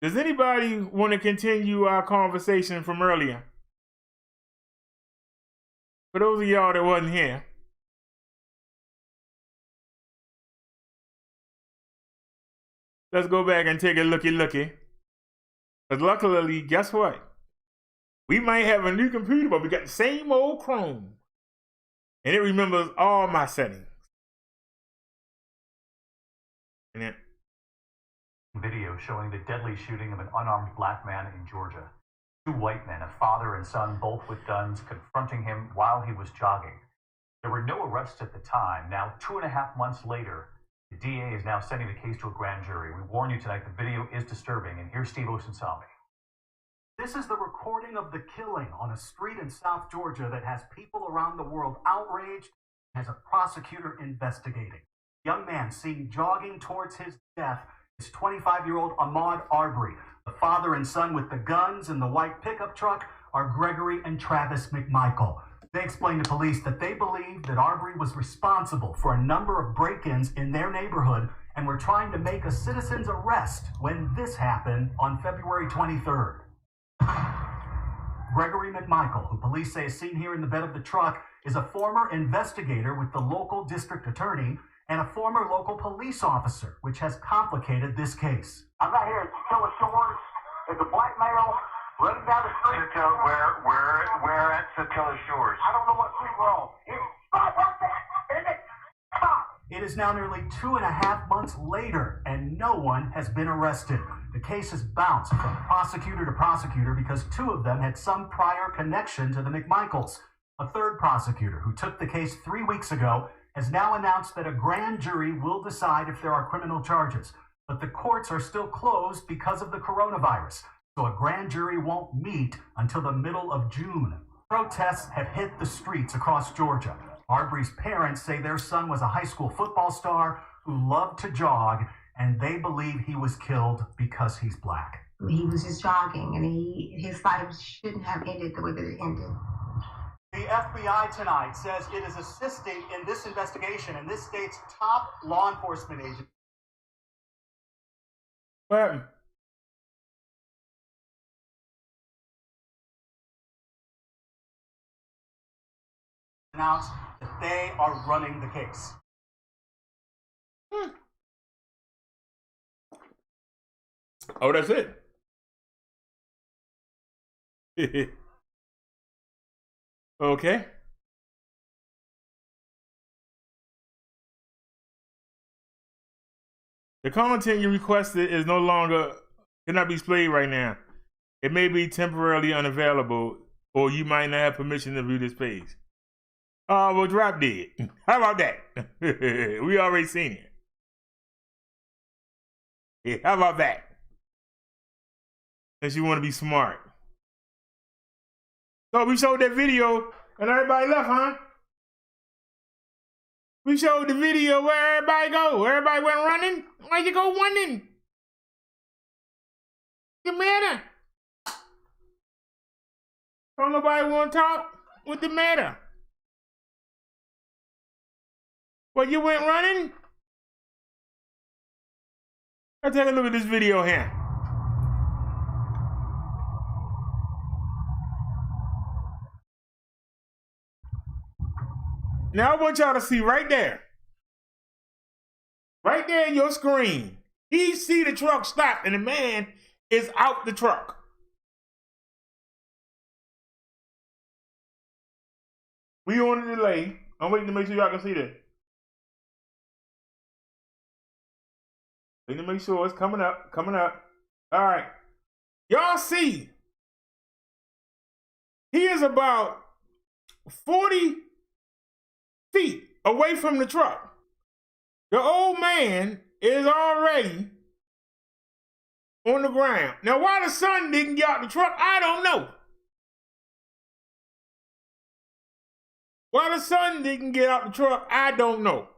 Does anybody want to continue our conversation from earlier? For those of y'all that wasn't here. Let's go back and take a looky. Because luckily, guess what? We might have a new computer, but we got the same old Chrome. And it remembers all my settings. And then, video showing the deadly shooting of an unarmed black man in Georgia. Two white men, a father and son, both with guns, confronting him while he was jogging. There were no arrests at the time. Now, 2.5 months later, the DA is now sending the case to a grand jury. We warn you tonight, the video is disturbing. And here's Steve Osunsami. This is the recording of the killing on a street in South Georgia that has people around the world outraged, has a prosecutor investigating. Young man seen jogging towards his death is 25-year-old Ahmaud Arbery. The father and son with the guns in the white pickup truck are Gregory and Travis McMichael. They explained to police that they believe that Arbery was responsible for a number of break-ins in their neighborhood and were trying to make a citizen's arrest when this happened on February 23rd. Gregory McMichael, who police say is seen here in the bed of the truck, is a former investigator with the local district attorney and a former local police officer, which has complicated this case. I'm not here at Satilla Shores. There's a black male running down the street. Where at Satilla Shores? I don't know what street we're on. Stop right there! Stop! It is now nearly 2.5 months later, and no one has been arrested. The case has bounced from prosecutor to prosecutor because two of them had some prior connection to the McMichaels. A third prosecutor, who took the case 3 weeks ago, has now announced that a grand jury will decide if there are criminal charges. But the courts are still closed because of the coronavirus, so a grand jury won't meet until the middle of June. Protests have hit the streets across Georgia. Arbery's parents say their son was a high school football star who loved to jog, and they believe he was killed because he's black. He was just jogging, and his life shouldn't have ended the way that it ended. The FBI tonight says it is assisting in this investigation, and this state's top law enforcement agent. what happened? Announced that they are running the case. Oh, that's it. Okay. The content you requested is no longer, cannot be displayed right now. It may be temporarily unavailable, or you might not have permission to view this page. Well, drop dead. How about that? We already seen it. Yeah, how about that? Since you want to be smart. So we showed that video and everybody left, huh? We showed the video where everybody go. Everybody went running. Why you go running? The matter? Don't nobody want to talk? What the matter? Well, you went running? Let's take a look at this video here. Now I want y'all to see right there in your screen. He see the truck stop and the man is out the truck. We on a delay. I'm waiting to make sure y'all can see this. Waiting to make sure it's coming up. All right. Y'all see, he is about 40 feet away from the truck. The old man is already on the ground. Now, why the son didn't get out the truck, I don't know. Why the son didn't get out the truck, I don't know.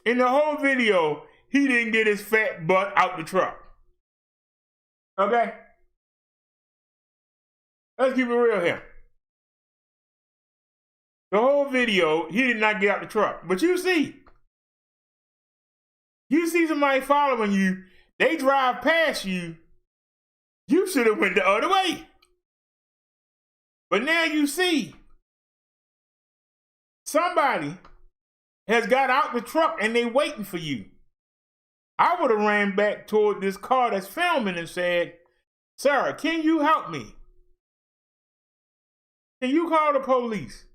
In the whole video, he didn't get his fat butt out the truck. Okay? Let's keep it real here. The whole video, he did not get out the truck. But you see somebody following you, they drive past you, you should have went the other way. But now you see somebody has got out the truck and they waiting for you. I would have ran back toward this car that's filming and said, "Sir, can you help me? Can you call the police?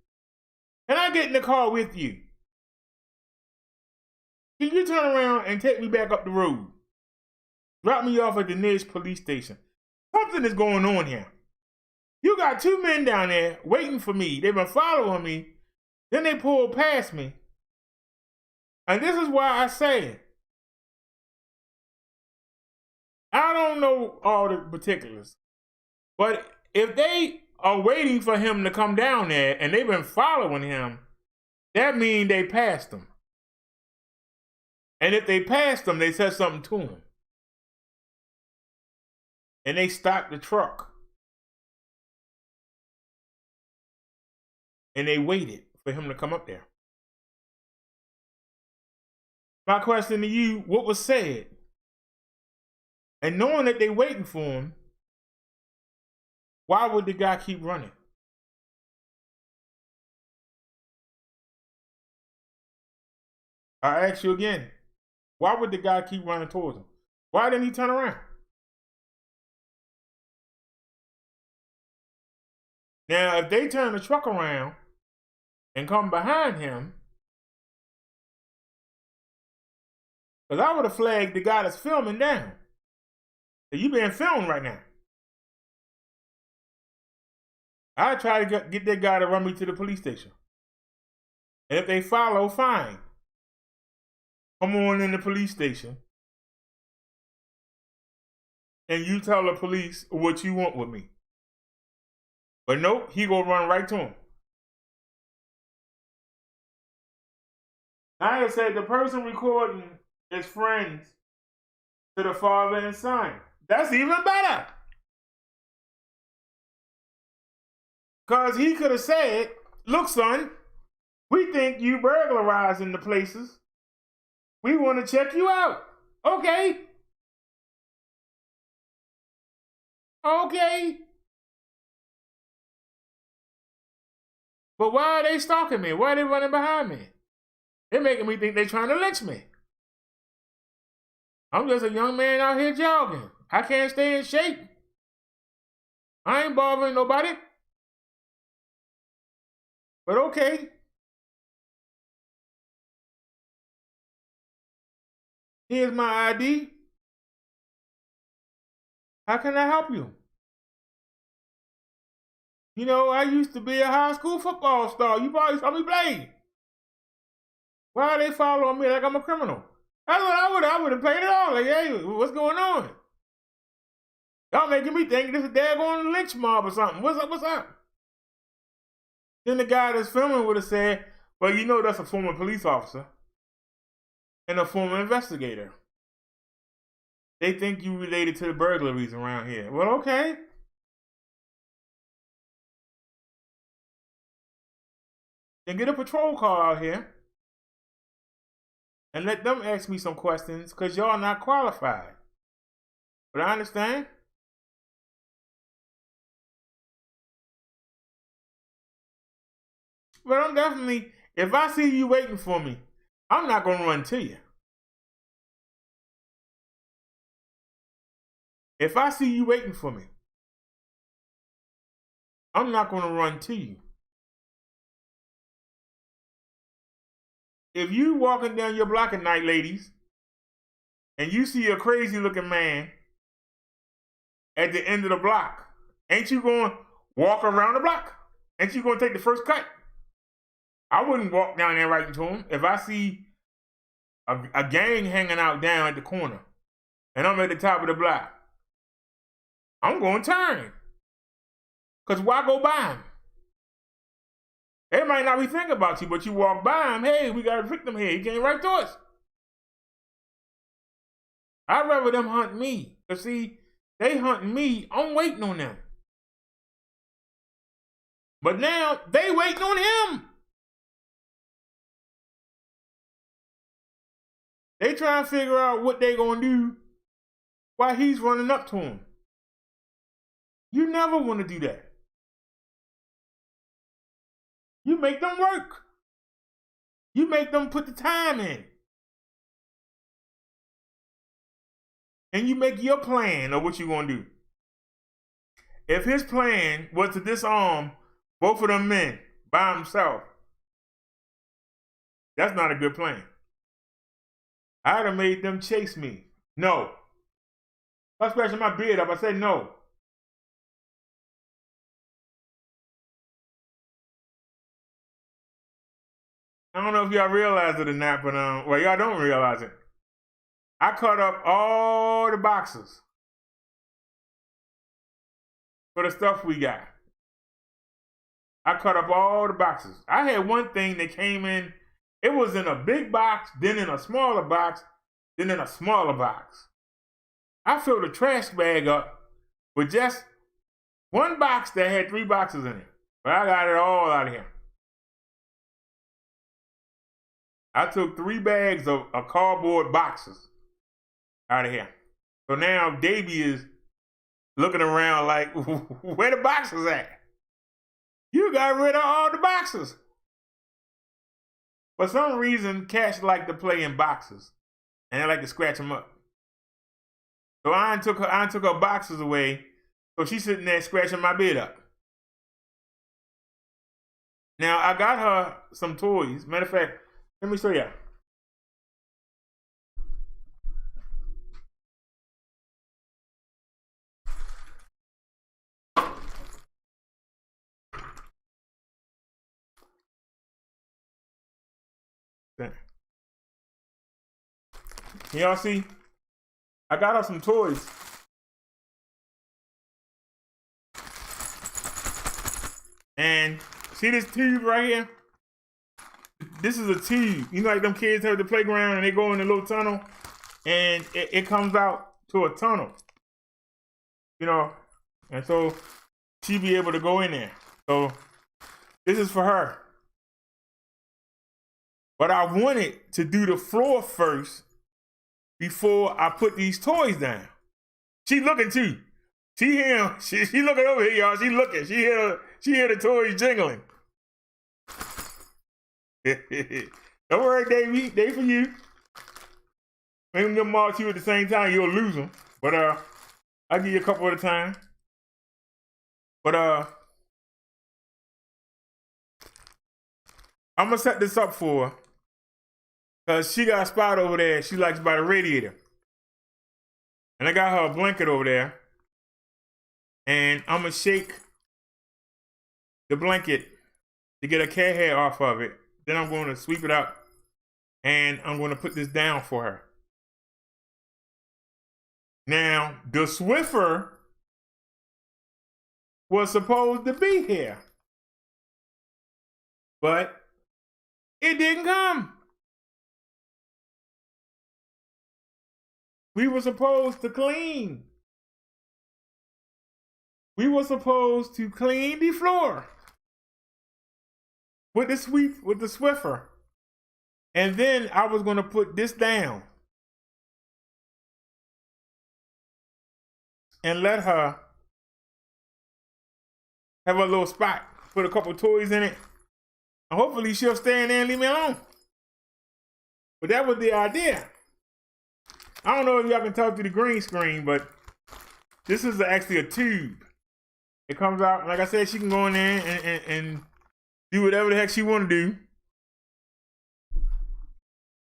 Can I get in the car with you? Can you turn around and take me back up the road? Drop me off at the nearest police station." Something is going on here. You got two men down there waiting for me. They've been following me. Then they pulled past me. And this is why I say, I don't know all the particulars, but if they are waiting for him to come down there and they've been following him, that means they passed him. And if they passed him, they said something to him. And they stopped the truck. And they waited for him to come up there. My question to you, what was said? And knowing that they're waiting for him, why would the guy keep running? I ask you again, why would the guy keep running towards him? Why didn't he turn around? Now, if they turn the truck around and come behind him, because I would have flagged the guy that's filming down. So you being filmed right now. I try to get that guy to run me to the police station. And if they follow, fine. Come on in the police station. And you tell the police what you want with me. But nope, he gonna run right to him. I said the person recording is friends to the father and son. That's even better. Because he could have said, "Look, son, we think you burglarizing the places. We want to check you out." Okay. Okay. But why are they stalking me? Why are they running behind me? They're making me think they're trying to lynch me. I'm just a young man out here jogging. I can't stay in shape. I ain't bothering nobody. But okay. Here's my ID. How can I help you? You know, I used to be a high school football star. You probably saw me play. Why are they following me like I'm a criminal? I would have played it all. Like, hey, what's going on? Y'all making me think this is a daggone lynch mob or something. What's up? What's up? Then the guy that's filming would have said, "Well, you know that's a former police officer and a former investigator. They think you related to the burglaries around here." Well, okay. Then get a patrol car out here and let them ask me some questions because y'all not qualified. But I understand. But I'm definitely, if I see you waiting for me, I'm not going to run to you. If I see you waiting for me, I'm not going to run to you. If you walking down your block at night, ladies, and you see a crazy looking man at the end of the block, ain't you going to walk around the block? Ain't you going to take the first cut? I wouldn't walk down there right into him. If I see a gang hanging out down at the corner and I'm at the top of the block, I'm going to turn. Because why go by him? They might not be thinking about you, but you walk by him, hey, we got a victim here. He came right to us. I'd rather them hunt me. But see, They hunting me. I'm waiting on them. But now they waiting on him. They trying to figure out what they gonna do while he's running up to him. You never want to do that. You make them work. You make them put the time in. And you make your plan of what you're going to do. If his plan was to disarm both of them men by himself, that's not a good plan. I'd have made them chase me. No. I was scratching my beard up. I said no. I don't know if y'all realize it or not, but well, y'all don't realize it. I cut up all the boxes for the stuff we got. I cut up all the boxes. I had one thing that came in. It was in a big box, then in a smaller box, then in a smaller box. I filled a trash bag up with just one box that had 3 boxes in it. But I got it all out of here. I took 3 bags of cardboard boxes out of here. So now Davey is looking around like, where the boxes at? You got rid of all the boxes. For some reason, cats like to play in boxes, and they like to scratch them up. So I took her boxes away, so she's sitting there scratching my bed up. Now, I got her some toys. Matter of fact, let me show you. Can y'all see? I got her some toys. And see this tube right here? This is a tube. You know, like them kids have the playground and they go in a little tunnel and it comes out to a tunnel. You know, and so she be able to go in there. So this is for her. But I wanted to do the floor first before I put these toys down. She looking too. She here. She looking over here, y'all. She looking. She hear the toys jingling. Don't worry, Davey. They for you. Make them all to you at the same time. You'll lose them. But I'll give you a couple at a time. But I'm gonna set this up for her. Cause she got a spot over there she likes by the radiator. And I got her a blanket over there. And I'm gonna shake the blanket to get a cat hair off of it. Then I'm going to sweep it up and I'm going to put this down for her. Now, the Swiffer was supposed to be here, but it didn't come. We were supposed to clean. We were supposed to clean the floor with the Swiffer. And then I was going to put this down and let her have a little spot, put a couple toys in it, and hopefully she'll stay in there and leave me alone. But that was the idea. I don't know if y'all can tell through the green screen, but this is actually a tube. It comes out, like I said, she can go in there and do whatever the heck she want to do.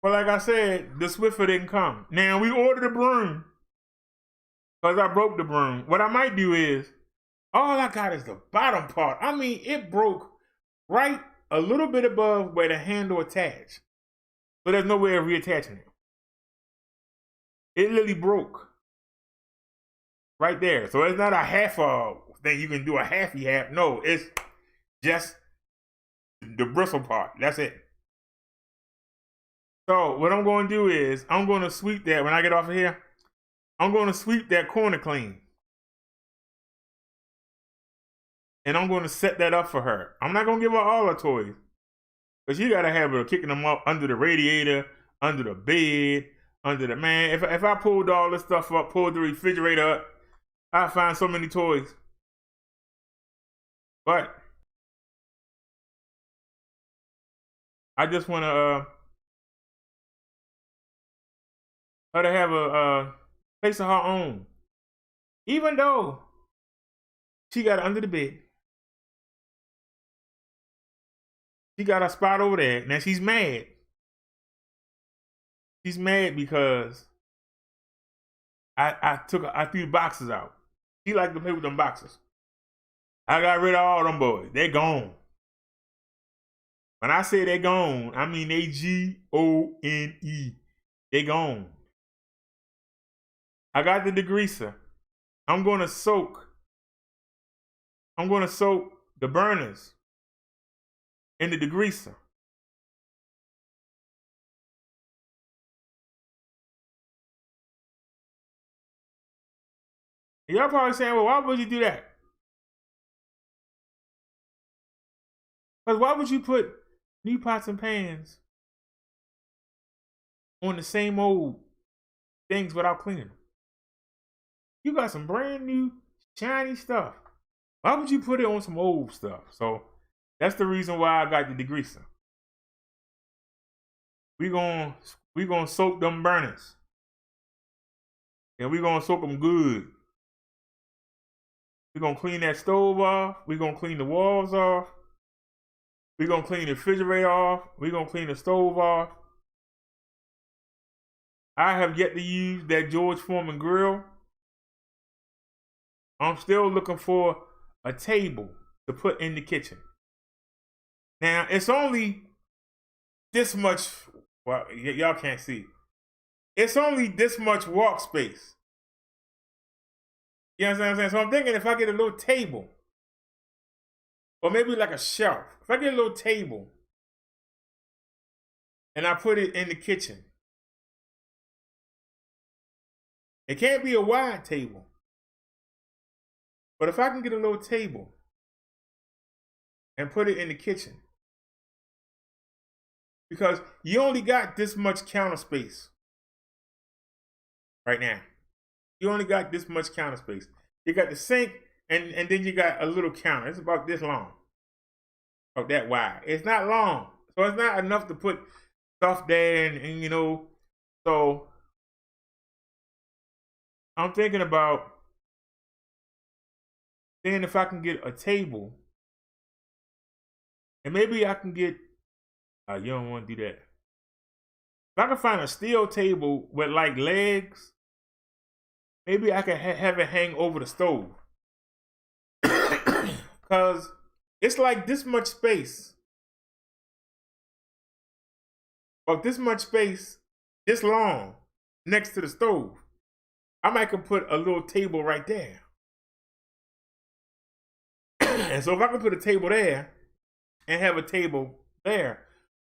But like I said, the Swiffer didn't come. Now, we ordered a broom because I broke the broom. What I might do is, all I got is the bottom part. I mean, it broke right a little bit above where the handle attached. So there's no way of reattaching it. It literally broke right there. So it's not a half thing you can do a halfy half. No, it's just the bristle part. That's it. So what I'm going to do is I'm going to sweep that when I get off of here. I'm going to sweep that corner clean. And I'm going to set that up for her. I'm not going to give her all her toys. Because you got to have her kicking them up under the radiator, under the bed, under the, man. If I pulled all this stuff up, pulled the refrigerator up, I'd find so many toys. But I just want to her to have a place of her own. Even though she got it under the bed. She got a spot over there. Now she's mad. She's mad because I threw the boxes out. She liked to play with them boxes. I got rid of all them boys. They're gone. When I say they're gone, I mean they Gone. They gone. I got the degreaser. I'm gonna soak the burners in the degreaser. Y'all probably saying, well, why would you do that? Because why would you put new pots and pans on the same old things without cleaning them? You got some brand new shiny stuff. Why would you put it on some old stuff? So that's the reason why I got the degreaser. We gonna soak them burners. And we gonna soak them good. We're gonna clean that stove off. We're gonna clean the walls off. We're gonna clean the refrigerator off. We're gonna clean the stove off. I have yet to use that George Foreman grill. I'm still looking for a table to put in the kitchen. Now, it's only this much, well, y'all can't see. It's only this much walk space. You know what I'm saying? So I'm thinking if I get a little table, or maybe like a shelf. If I get a little table and I put it in the kitchen, it can't be a wide table. But if I can get a little table and put it in the kitchen, because you only got this much counter space right now. You only got this much counter space. You got the sink, and then you got a little counter. It's about this long. About that wide. It's not long. So it's not enough to put stuff there and you know. So I'm thinking about seeing if I can get a table. And maybe I can get, you don't want to do that. If I can find a steel table with like legs, maybe I can have it hang over the stove. Because it's like this much space. Or this much space, this long, next to the stove. I might can put a little table right there. And so if I can put a table there and have a table there,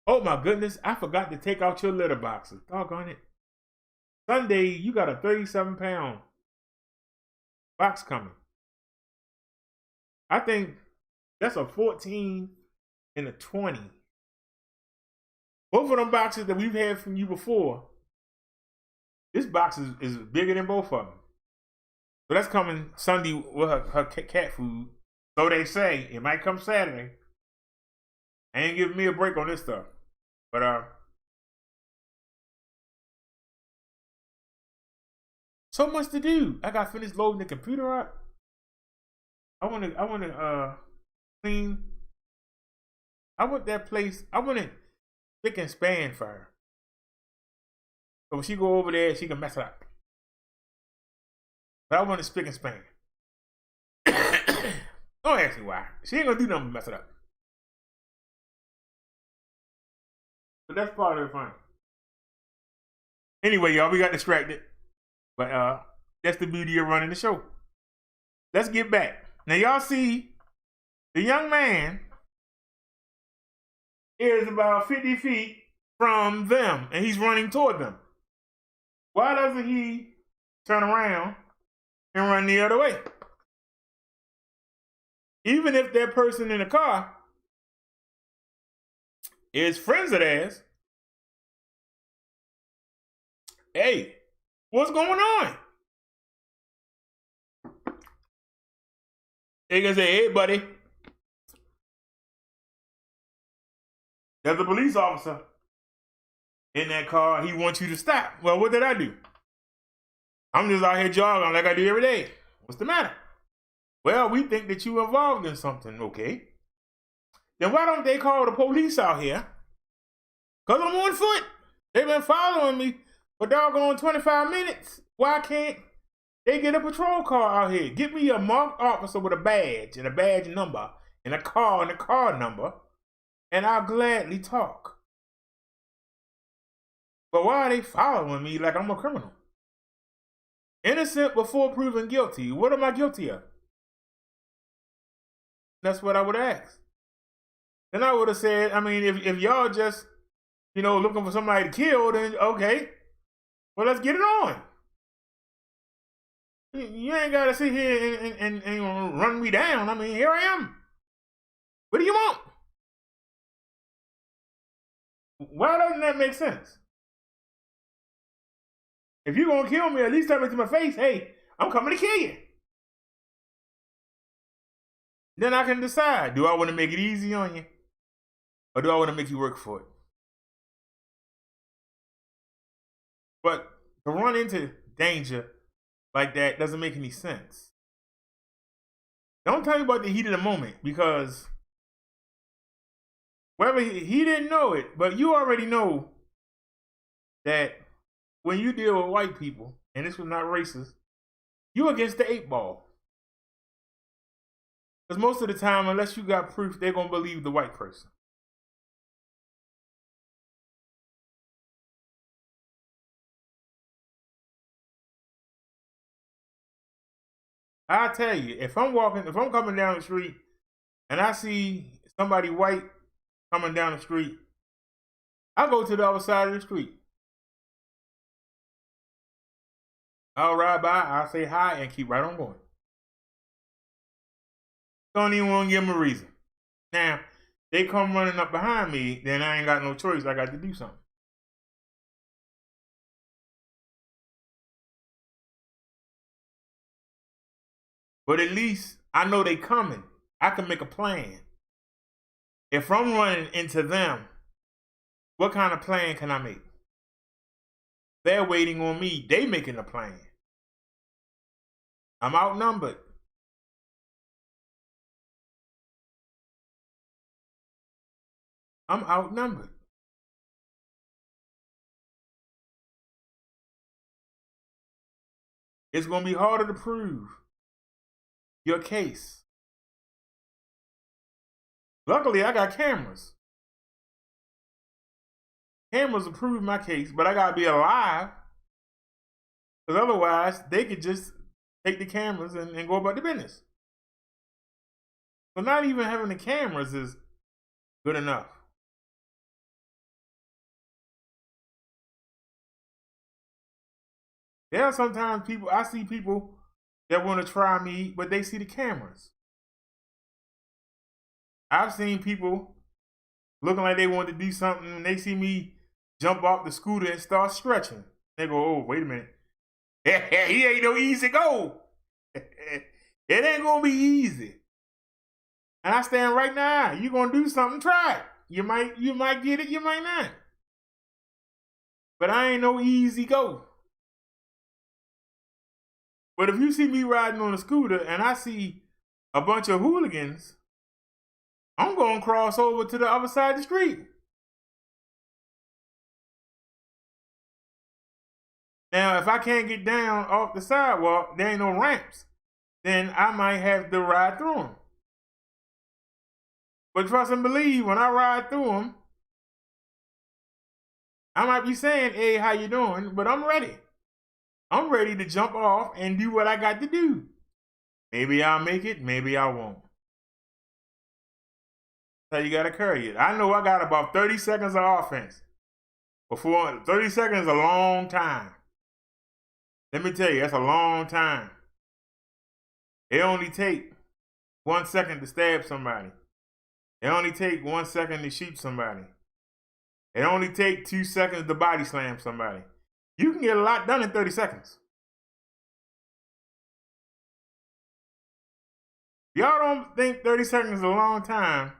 oh my goodness, I forgot to take out your litter boxes. Doggone it. Sunday, you got a 37-pound box coming. I think that's a 14 and a 20. Both of them boxes that we've had from you before, this box is bigger than both of them. So that's coming Sunday with her cat food. So they say. It might come Saturday. I ain't giving me a break on this stuff. But so much to do. I got finished loading the computer up. I wanna clean. I want that place. I want it spick and span for her. So when she go over there, she can mess it up. But I want it spick and span. Don't ask me why. She ain't gonna do nothing but mess it up. But that's part of the fun. Anyway, y'all, we got distracted. But that's the beauty of running the show. Let's get back. Now, y'all see the young man is about 50 feet from them, and he's running toward them. Why doesn't he turn around and run the other way? even if that person in the car is friends of theirs, hey, what's going on? They can say, hey, buddy, there's a police officer in that car. He wants you to stop. Well, what did I do? I'm just out here jogging like I do every day. What's the matter? Well, we think that you involved in something. Okay. Then why don't they call the police out here? Because I'm on foot. They've been following me for doggone 25 minutes. Why can't they get a patrol car out here? Get me a marked officer with a badge and a badge number and a car number, and I'll gladly talk. But why are they following me like I'm a criminal? Innocent before proven guilty. What am I guilty of? That's what I would ask. Then I would have said, I mean, if y'all just, looking for somebody to kill, then okay. Well, let's get it on. You ain't got to sit here and run me down. I mean, here I am. What do you want? Why doesn't that make sense? If you're going to kill me, at least tell me to my face, hey, I'm coming to kill you. Then I can decide, do I want to make it easy on you? Or do I want to make you work for it? But to run into danger like that doesn't make any sense. Don't tell me about the heat of the moment, because whether he didn't know it, but you already know that when you deal with white people, and this was not racist, you're against the 8 ball. Because most of the time, unless you got proof, they're going to believe the white person. I tell you, if I'm coming down the street and I see somebody white coming down the street, I go to the other side of the street. I'll ride by, I'll say hi, and keep right on going. Don't even want to give them a reason. Now, they come running up behind me, then I ain't got no choice. I got to do something. But at least I know they coming. I can make a plan. If I'm running into them, what kind of plan can I make? They're waiting on me. They making a plan. I'm outnumbered. I'm outnumbered. It's going to be harder to prove your case. Luckily, I got cameras. Cameras will prove my case, but I got to be alive. Because otherwise, they could just take the cameras and go about the business. So not even having the cameras is good enough. There are sometimes I see people that want to try me, but they see the cameras. I've seen people looking like they want to do something, and they see me jump off the scooter and start stretching. They go, oh, wait a minute. He ain't no easy go. It ain't going to be easy. And I stand right now. You going to do something, try it. You might get it, you might not. But I ain't no easy go. But if you see me riding on a scooter and I see a bunch of hooligans, I'm going to cross over to the other side of the street. Now, if I can't get down off the sidewalk, there ain't no ramps, then I might have to ride through them. But trust and believe, when I ride through them, I might be saying, hey, how you doing? But I'm ready. I'm ready to jump off and do what I got to do. Maybe I'll make it, maybe I won't. That's how you got to carry it. I know I got about 30 seconds of offense. 30 seconds is a long time. Let me tell you, that's a long time. It only take 1 second to stab somebody. It only take 1 second to shoot somebody. It only take 2 seconds to body slam somebody. You can get a lot done in 30 seconds. Y'all don't think 30 seconds is a long time.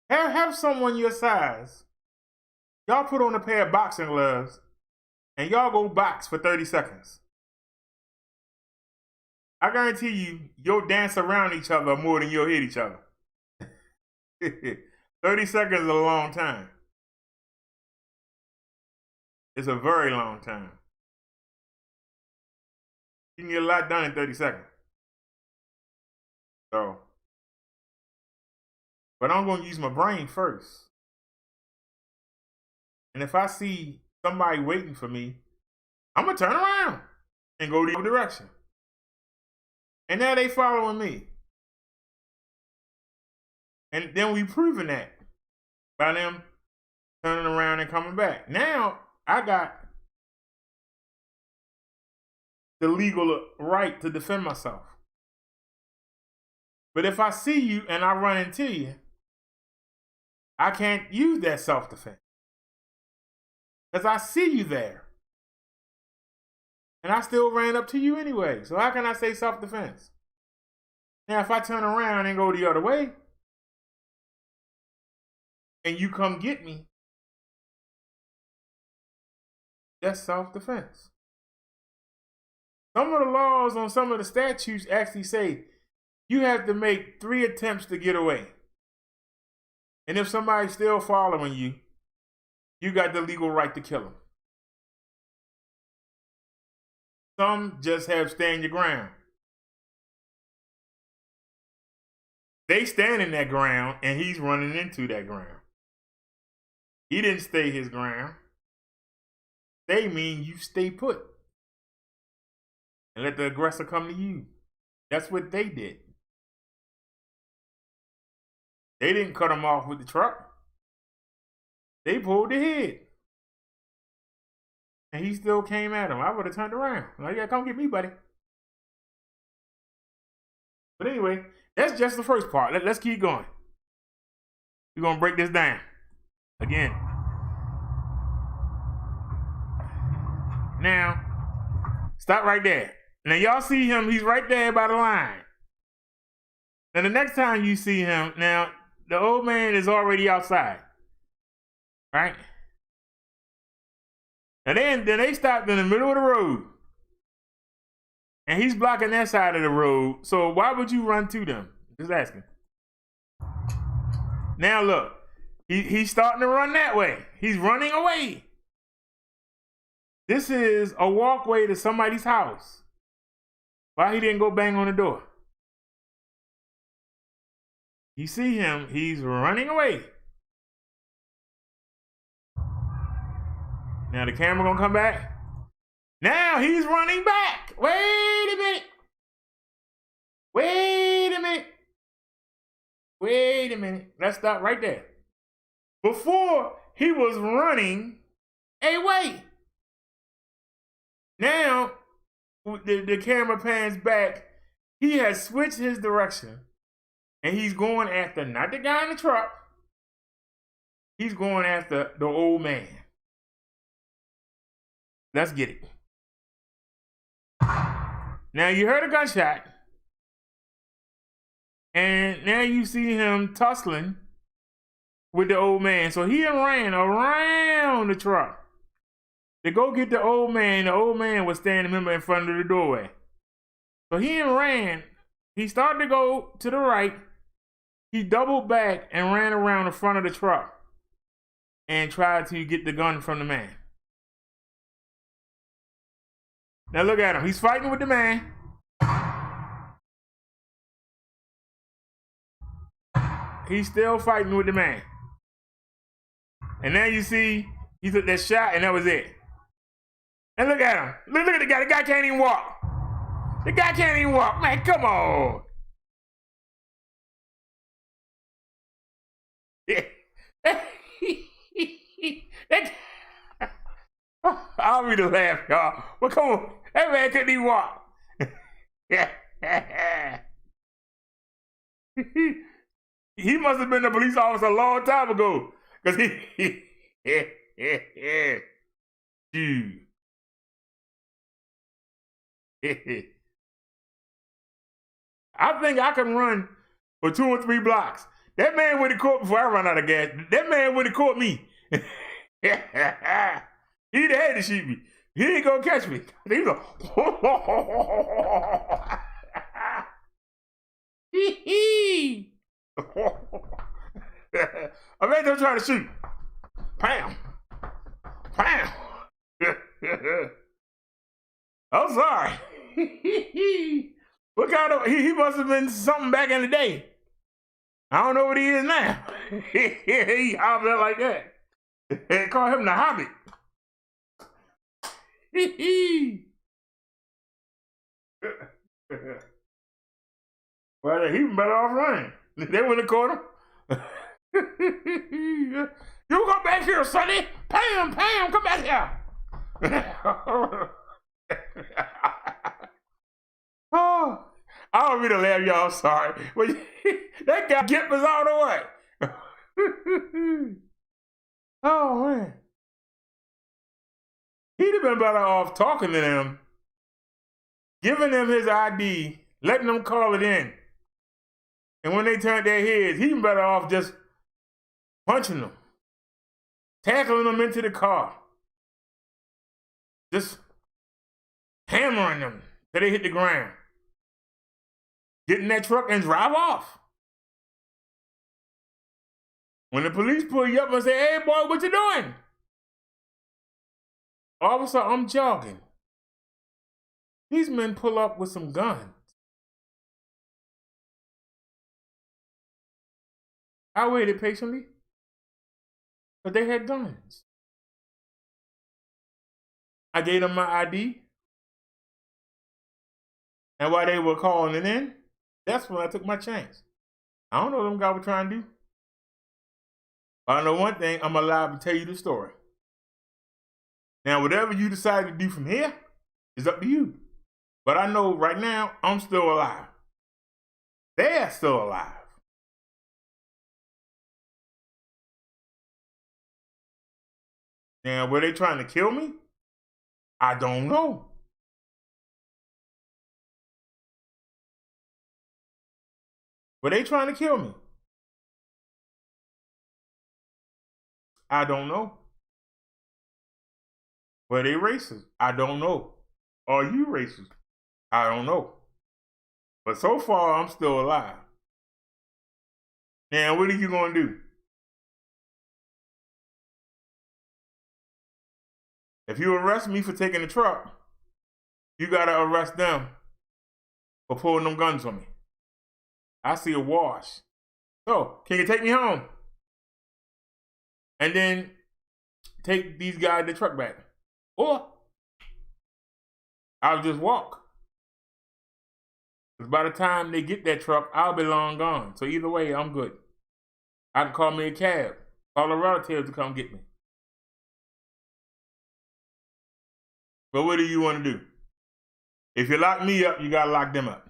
Have someone your size. Y'all put on a pair of boxing gloves and y'all go box for 30 seconds. I guarantee you'll dance around each other more than you'll hit each other. 30 seconds is a long time. It's a very long time. You can get a lot done in 30 seconds. So, but I'm going to use my brain first. And if I see somebody waiting for me, I'm going to turn around and go the other direction. And now they following me. And then we proving that by them turning around and coming back. Now I got the legal right to defend myself. But if I see you and I run into you, I can't use that self-defense. Because I see you there. And I still ran up to you anyway. So how can I say self-defense? Now, if I turn around and go the other way, and you come get me, that's self-defense. Some of the laws on some of the statutes actually say you have to make 3 attempts to get away. And if somebody's still following you, you got the legal right to kill them. Some just have stand your ground. They stand in that ground and he's running into that ground. He didn't stay his ground. They mean you stay put and let the aggressor come to you. That's what they did. They didn't cut him off with the truck. They pulled the head. And he still came at him. I would have turned around. Like, yeah, come get me, buddy. But anyway, that's just the first part. Let's keep going. We're going to break this down. Again. Now, stop right there. Now, y'all see him. He's right there by the line. Now, the next time you see him, now, the old man is already outside. Right? And then they stopped in the middle of the road. And he's blocking that side of the road. So why would you run to them? Just asking. Now look, he's starting to run that way. He's running away. This is a walkway to somebody's house. Why he didn't go bang on the door? You see him, he's running away. Now the camera gonna come back. Now he's running back. Wait a minute. Wait a minute. Wait a minute. Let's stop right there. Before he was running away. Now the camera pans back. He has switched his direction. And he's going after not the guy in the truck. He's going after the old man. Let's get it. Now you heard a gunshot. And now you see him tussling with the old man. So he ran around the truck to go get the old man. The old man was standing, remember, in front of the doorway. So he ran. He started to go to the right. He doubled back and ran around the front of the truck and tried to get the gun from the man. Now look at him. He's fighting with the man. He's still fighting with the man. And now you see he took that shot and that was it. And look at him. Look at the guy. The guy can't even walk. The guy can't even walk. Man, come on. I'll be the laugh, y'all. Well, come on. That man couldn't even walk. He must have been a police officer a long time ago. Because dude. I think I can run for 2 or 3 blocks. That man went to court before I run out of gas. That man went to court me. He'd have had to shoot me. He ain't gonna catch me. He's like, I bet they're trying to shoot. Pam. Pam. I'm sorry. What kind of, he must have been something back in the day. I don't know what he is now. He hobbled like that. They call him the Hobbit. Well, he better off running. They wouldn't have caught him. You come back here, Sonny. Pam, come back here. Oh, I don't mean to laugh, y'all. Sorry. But that guy get us all the way. Oh, man. He'd have been better off talking to them, giving them his ID, letting them call it in. And when they turned their heads, he'd been better off just punching them, tackling them into the car, just hammering them till they hit the ground. Get in that truck and drive off. When the police pull you up and say, "Hey, boy, what you doing?" Officer, I'm jogging. These men pull up with some guns. I waited patiently, but they had guns. I gave them my ID. And while they were calling it in, that's when I took my chance. I don't know what them guys were trying to do. But I know one thing, I'm alive to tell you the story. Now, whatever you decide to do from here is up to you. But I know right now, I'm still alive. They're still alive. Now, were they trying to kill me? I don't know. Were they trying to kill me? I don't know. Were they racist? I don't know. Are you racist? I don't know. But so far, I'm still alive. Now, what are you going to do? If you arrest me for taking the truck, you got to arrest them for pulling them guns on me. I see a wash. So, can you take me home? And then take these guys the truck back. Or I'll just walk. Because by the time they get that truck, I'll be long gone. So either way, I'm good. I can call me a cab. Call a relative to come get me. But what do you want to do? If you lock me up, you got to lock them up.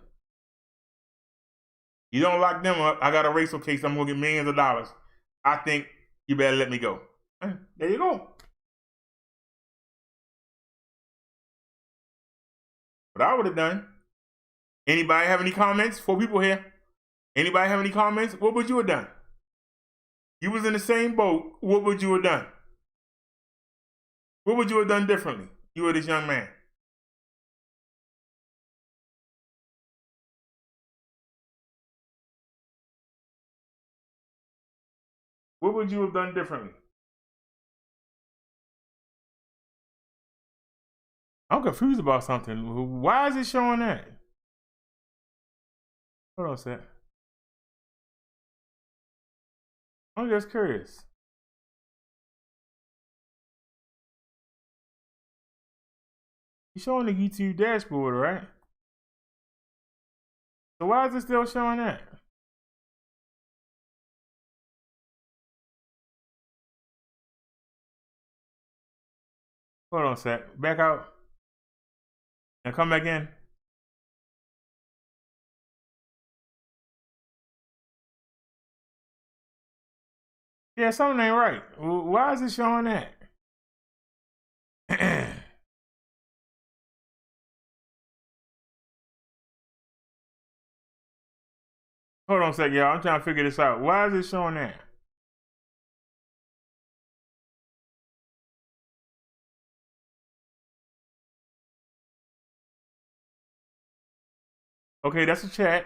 You don't lock them up, I got a racial case, I'm going to get millions of dollars. I think you better let me go. There you go. What I would have done. Anybody have any comments? 4 people here. Anybody have any comments? What would you have done? You was in the same boat. What would you have done? What would you have done differently? You were this young man. What would you have done differently? I'm confused about something. Why is it showing that? Hold on a sec. I'm just curious. You're showing the YouTube dashboard, right? So why is it still showing that? Hold on a sec. Back out. And come back in. Yeah, something ain't right. Why is it showing that? Hold on a second, y'all. I'm trying to figure this out. Why is it showing that? Okay, that's a chat.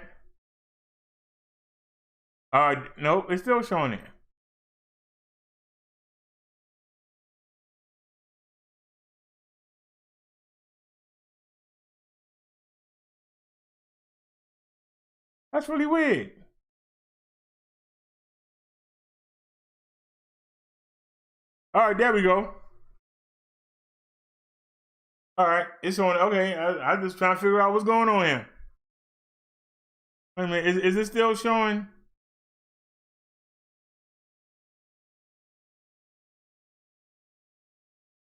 Nope, it's still showing it. That's really weird. All right, there we go. All right, it's showing. Okay, I just trying to figure out what's going on here. Wait a minute, is it still showing?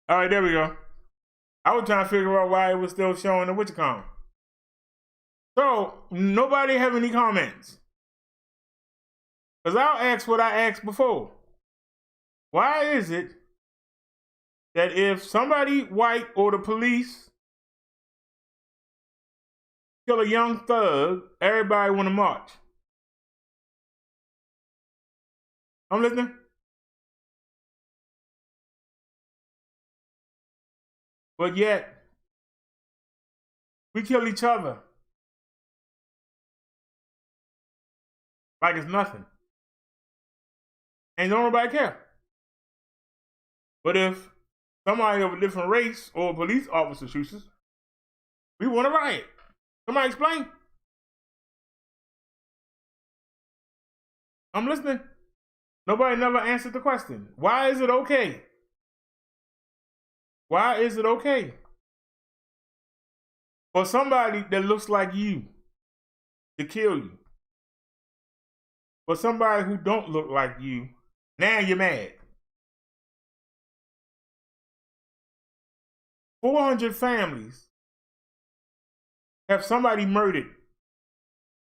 All right, there we go. I was trying to figure out why it was still showing the WitchCon. So, nobody have any comments? Because I'll ask what I asked before. Why is it that if somebody white or the police kill a young thug, everybody want to march? I'm listening. But yet, we kill each other like it's nothing. And don't nobody care. But if somebody of a different race or a police officer shoots us, we want to riot. Somebody explain. I'm listening. Nobody never answered the question. Why is it okay? Why is it okay for somebody that looks like you to kill you? For somebody who don't look like you, now you're mad. 400 families have somebody murdered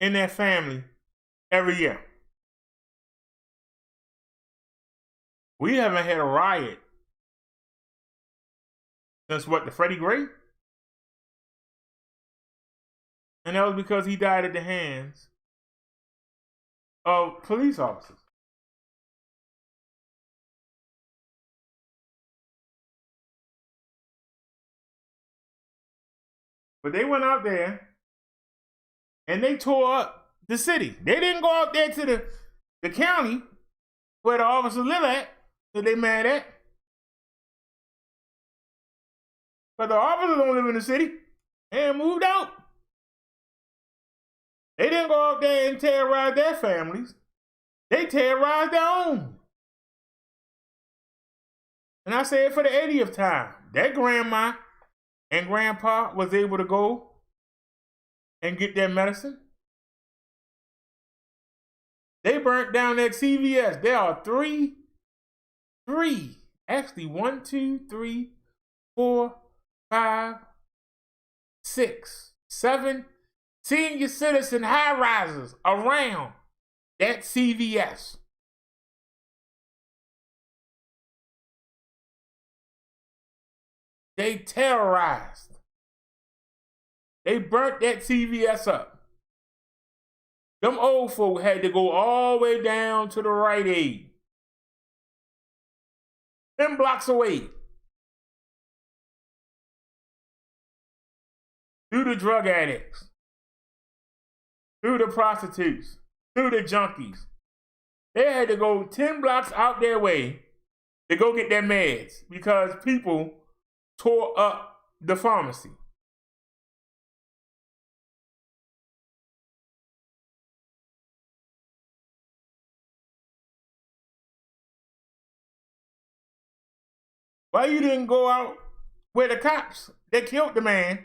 in their family every year. We haven't had a riot since what, the Freddie Gray? And that was because he died at the hands of police officers. But they went out there and they tore up the city. They didn't go out there to the county where the officers live at that they mad at. But the officers don't live in the city and moved out. They didn't go out there and terrorize their families. They terrorized their own. And I say it for the 80th time. That grandma and grandpa was able to go and get their medicine. They burnt down that CVS. There are actually 1, 2, 3, 4, 5, 6, 7 senior citizen high rises around that CVS. They terrorized. They burnt that CVS up. Them old folk had to go all the way down to the Rite Aid. 10 blocks away. Through the drug addicts. Through the prostitutes. Through the junkies. They had to go 10 blocks out their way to go get their meds because people tore up the pharmacy. Why you didn't go out where the cops that killed the man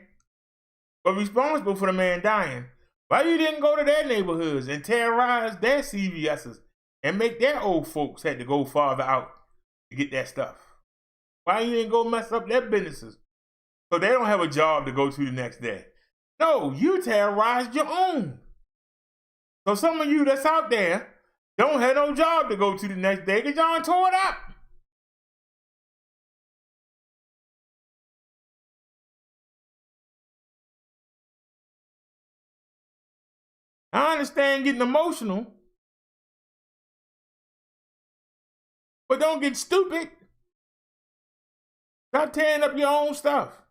were responsible for the man dying? Why you didn't go to their neighborhoods and terrorize their CVSs and make their old folks had to go farther out to get that stuff? Why you didn't go mess up their businesses so they don't have a job to go to the next day? No, you terrorized your own. So some of you that's out there Don't have no job to go to the next day because y'all tore it up. I understand getting emotional, but don't get stupid. Stop tearing up your own stuff.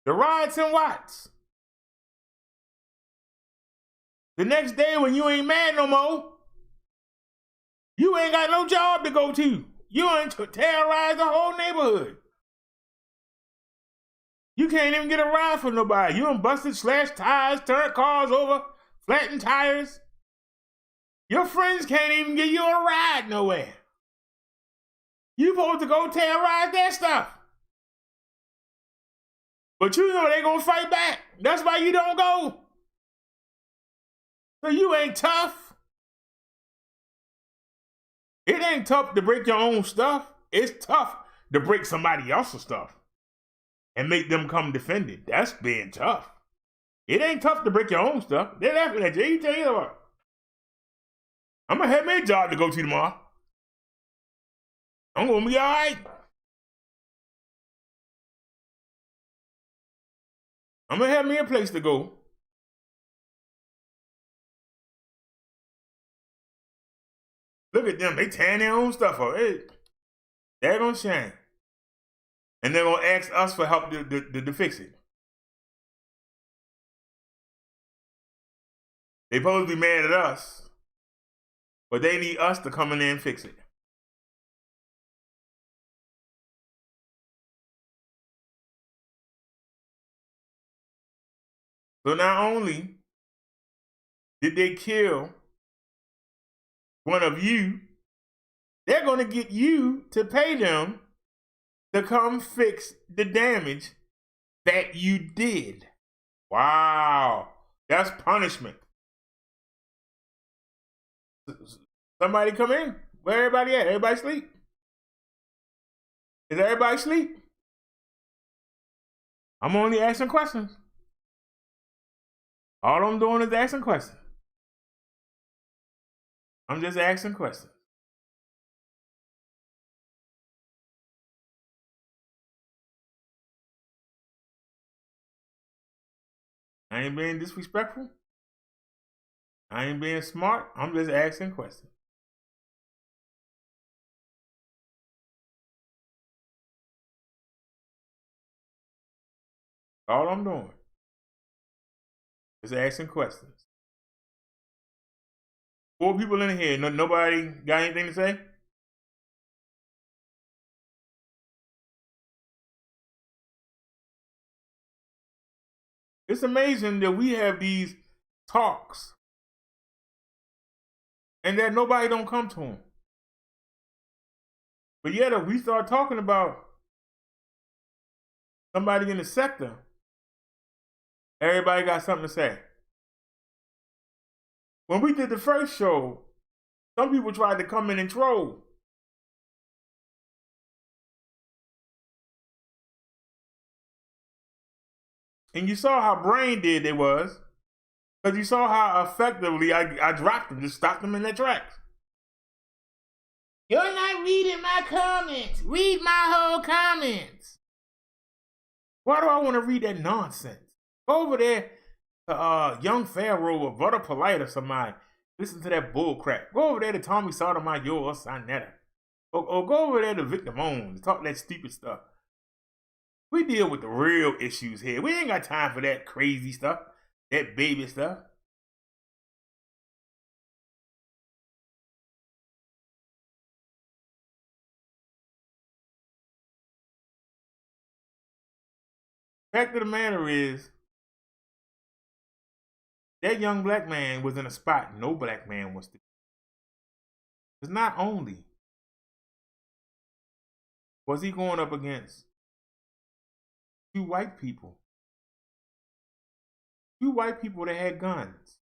The riots and watts. The next day when you ain't mad no more, you ain't got no job to go to. You ain't terrorized the whole neighborhood. You can't even get a ride from nobody. You done busted, slashed tires, turned cars over, flattened tires. Your friends can't even give you a ride nowhere. You supposed to go terrorize their stuff. But you know they gonna fight back. That's why you don't go. So you ain't tough. It ain't tough to break your own stuff. It's tough to break somebody else's stuff and make them come defend it. That's being tough. It ain't tough to break your own stuff. They're laughing at you. You tell you what. I'm gonna have me a job to go to tomorrow. I'm gonna be all right. I'm gonna have me a place to go. Look at them. They tearing their own stuff up. Hey, they're gonna shame. And they're gonna ask us for help to fix it. They supposed to be mad at us, but they need us to come in there and fix it. So not only did they kill one of you, they're going to get you to pay them to come fix the damage that you did. Wow. That's punishment. Somebody come in. Where everybody at? Everybody sleep? Is everybody asleep? I'm only asking questions. All I'm doing is asking questions. I'm just asking questions. I ain't being disrespectful. I ain't being smart. I'm just asking questions. All I'm doing is asking questions. 4 people in here. Nobody got anything to say? It's amazing that we have these talks and that nobody don't come to them. But yet if we start talking about somebody in the sector, everybody got something to say. When we did the first show, some people tried to come in and troll. And you saw how brain dead they was, because you saw how effectively I dropped them, just stopped them in their tracks. You're not reading my comments. Read my whole comments. Why do I want to read that nonsense? Go over there to Young Pharaoh or Brother Polite or somebody. Listen to that bull crap. Go over there to Tommy Sotomayor or Sonetta. Or go over there to Victor Moon to talk that stupid stuff. We deal with the real issues here. We ain't got time for that crazy stuff, that baby stuff. Fact of the matter is, that young black man was in a spot no black man was to. Because not only was he going up against 2 white people, 2 white people that had guns.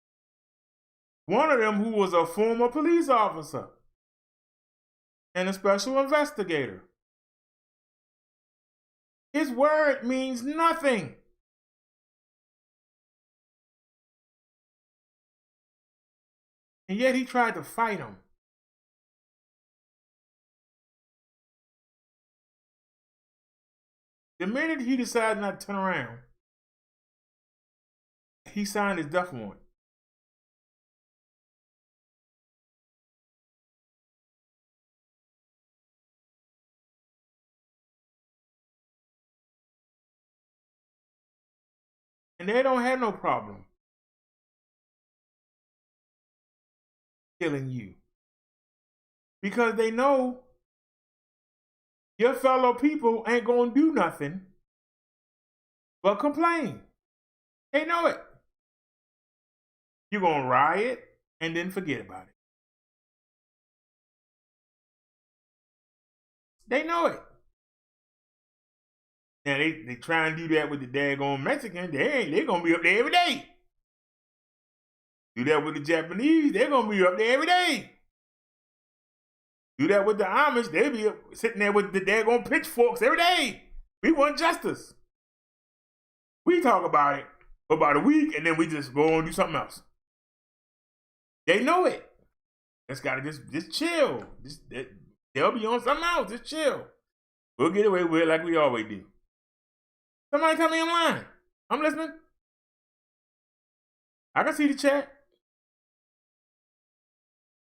One of them who was a former police officer and a special investigator. His word means nothing. And yet he tried to fight him. The minute he decided not to turn around, he signed his death warrant. And they don't have no problem killing you. Because they know your fellow people ain't gonna do nothing but complain. They know it. You're gonna riot and then forget about it. They know it. Now they try and do that with the daggone Mexican. They're gonna be up there every day. Do that with the Japanese, they're gonna be up there every day. Do that with the Amish, they'll be sitting there with the daggone pitchforks every day. We want justice. We talk about it for about a week and then we just go and do something else. They know it. Just gotta just chill. They'll be on something else. Just chill. We'll get away with it like we always do. Somebody tell me I'm lying. I'm listening. I can see the chat.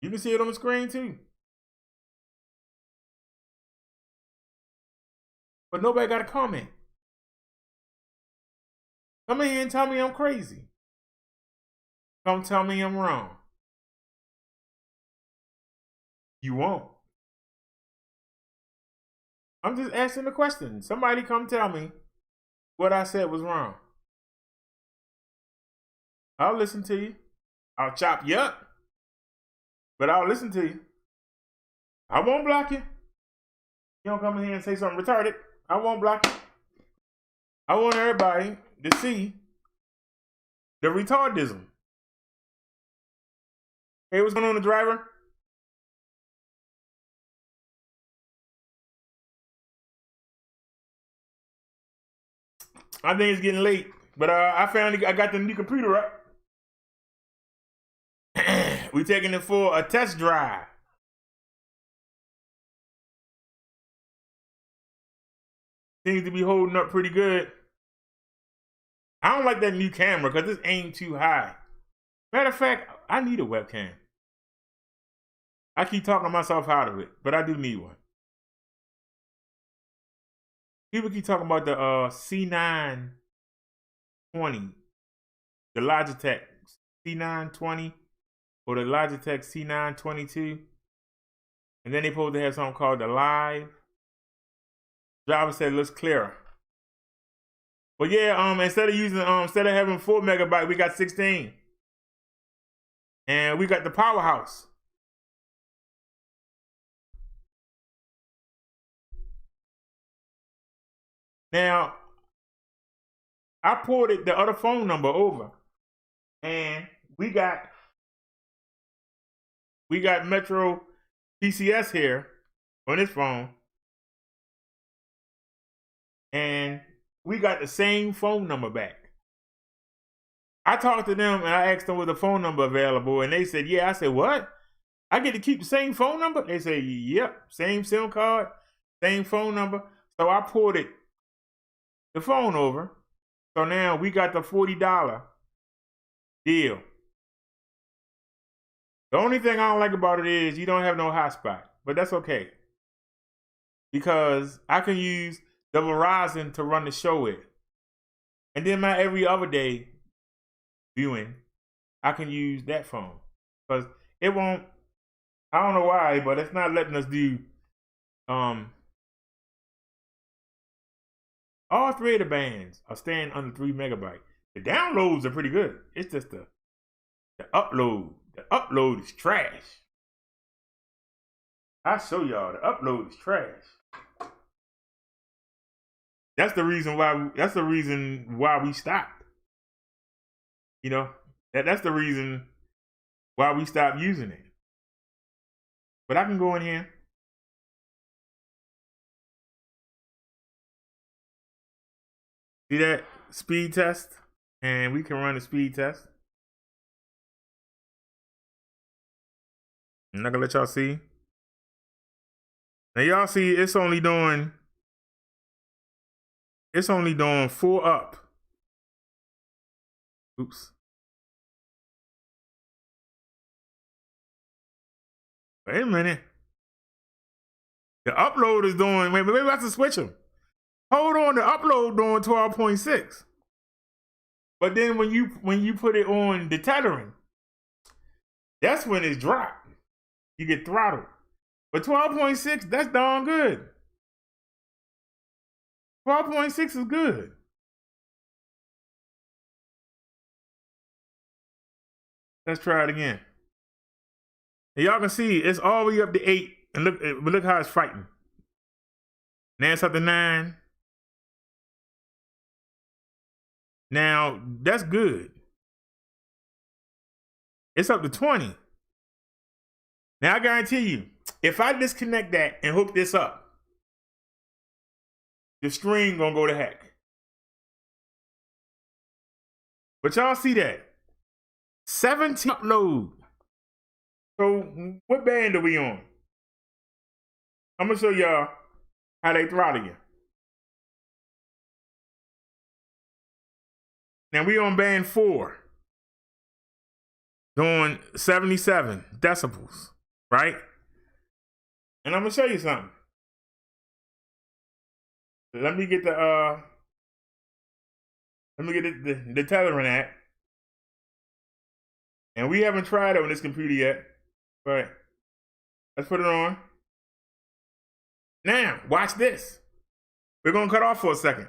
You can see it on the screen too. But nobody got a comment. Come in here and tell me I'm crazy. Come tell me I'm wrong. You won't. I'm just asking the question. Somebody come tell me what I said was wrong. I'll listen to you. I'll chop you up. But I'll listen to you. I won't block you. You don't come in here and say something retarded. I won't block you. I want everybody to see the retardism. Hey, what's going on, the driver? I think it's getting late, but I got the new computer up. We taking it for a test drive. Seems to be holding up pretty good. I don't like that new camera because it's aimed too high. Matter of fact, I need a webcam. I keep talking myself out of it, but I do need one. People keep talking about the C920, the Logitech C920 or the Logitech C922. And then they supposed to have something called the Live. Driver said it looks clearer. But yeah, instead of having 4 megabytes, we got 16. And we got the powerhouse. Now, I ported the other phone number over, and we got Metro PCS here on this phone, and we got the same phone number back. I talked to them and I asked them was the phone number available, and they said, yeah. I said, what? I get to keep the same phone number? They say, yep, same SIM card, same phone number. So I ported the phone over. So now we got the $40 deal. The only thing I don't like about it is you don't have no hotspot, but that's okay. Because I can use the Verizon to run the show with. And then my every other day viewing, I can use that phone. Because it won't, I don't know why, but it's not letting us do all 3 of the bands are staying under 3 megabytes. The downloads are pretty good. It's just the upload. The upload is trash. I'll show y'all. The upload is trash. That's the reason why we stopped. You know, that's the reason why we stopped using it. But I can go in here. See that speed test? And we can run the speed test. I'm not gonna let y'all see. Now y'all see it's only doing 4 up. Oops. Wait a minute. The upload is doing, maybe I have to switch them. Hold on, the upload doing 12.6. But then when you put it on the tethering, that's when it's dropped. You get throttled. But 12.6, that's darn good. 12.6 is good. Let's try it again. And y'all can see it's all the way up to 8. And look how it's fighting. Now it's up to 9. Now, that's good. It's up to 20. Now, I guarantee you, if I disconnect that and hook this up, the stream gonna go to heck. But y'all see that? 17 upload. So, what band are we on? I'm gonna show y'all how they throttle you. Now we on band 4, doing 77 decibels, right? And I'm gonna show you something. Let me get the tethering app. And we haven't tried it on this computer yet, but let's put it on. Now, watch this. We're gonna cut off for a second.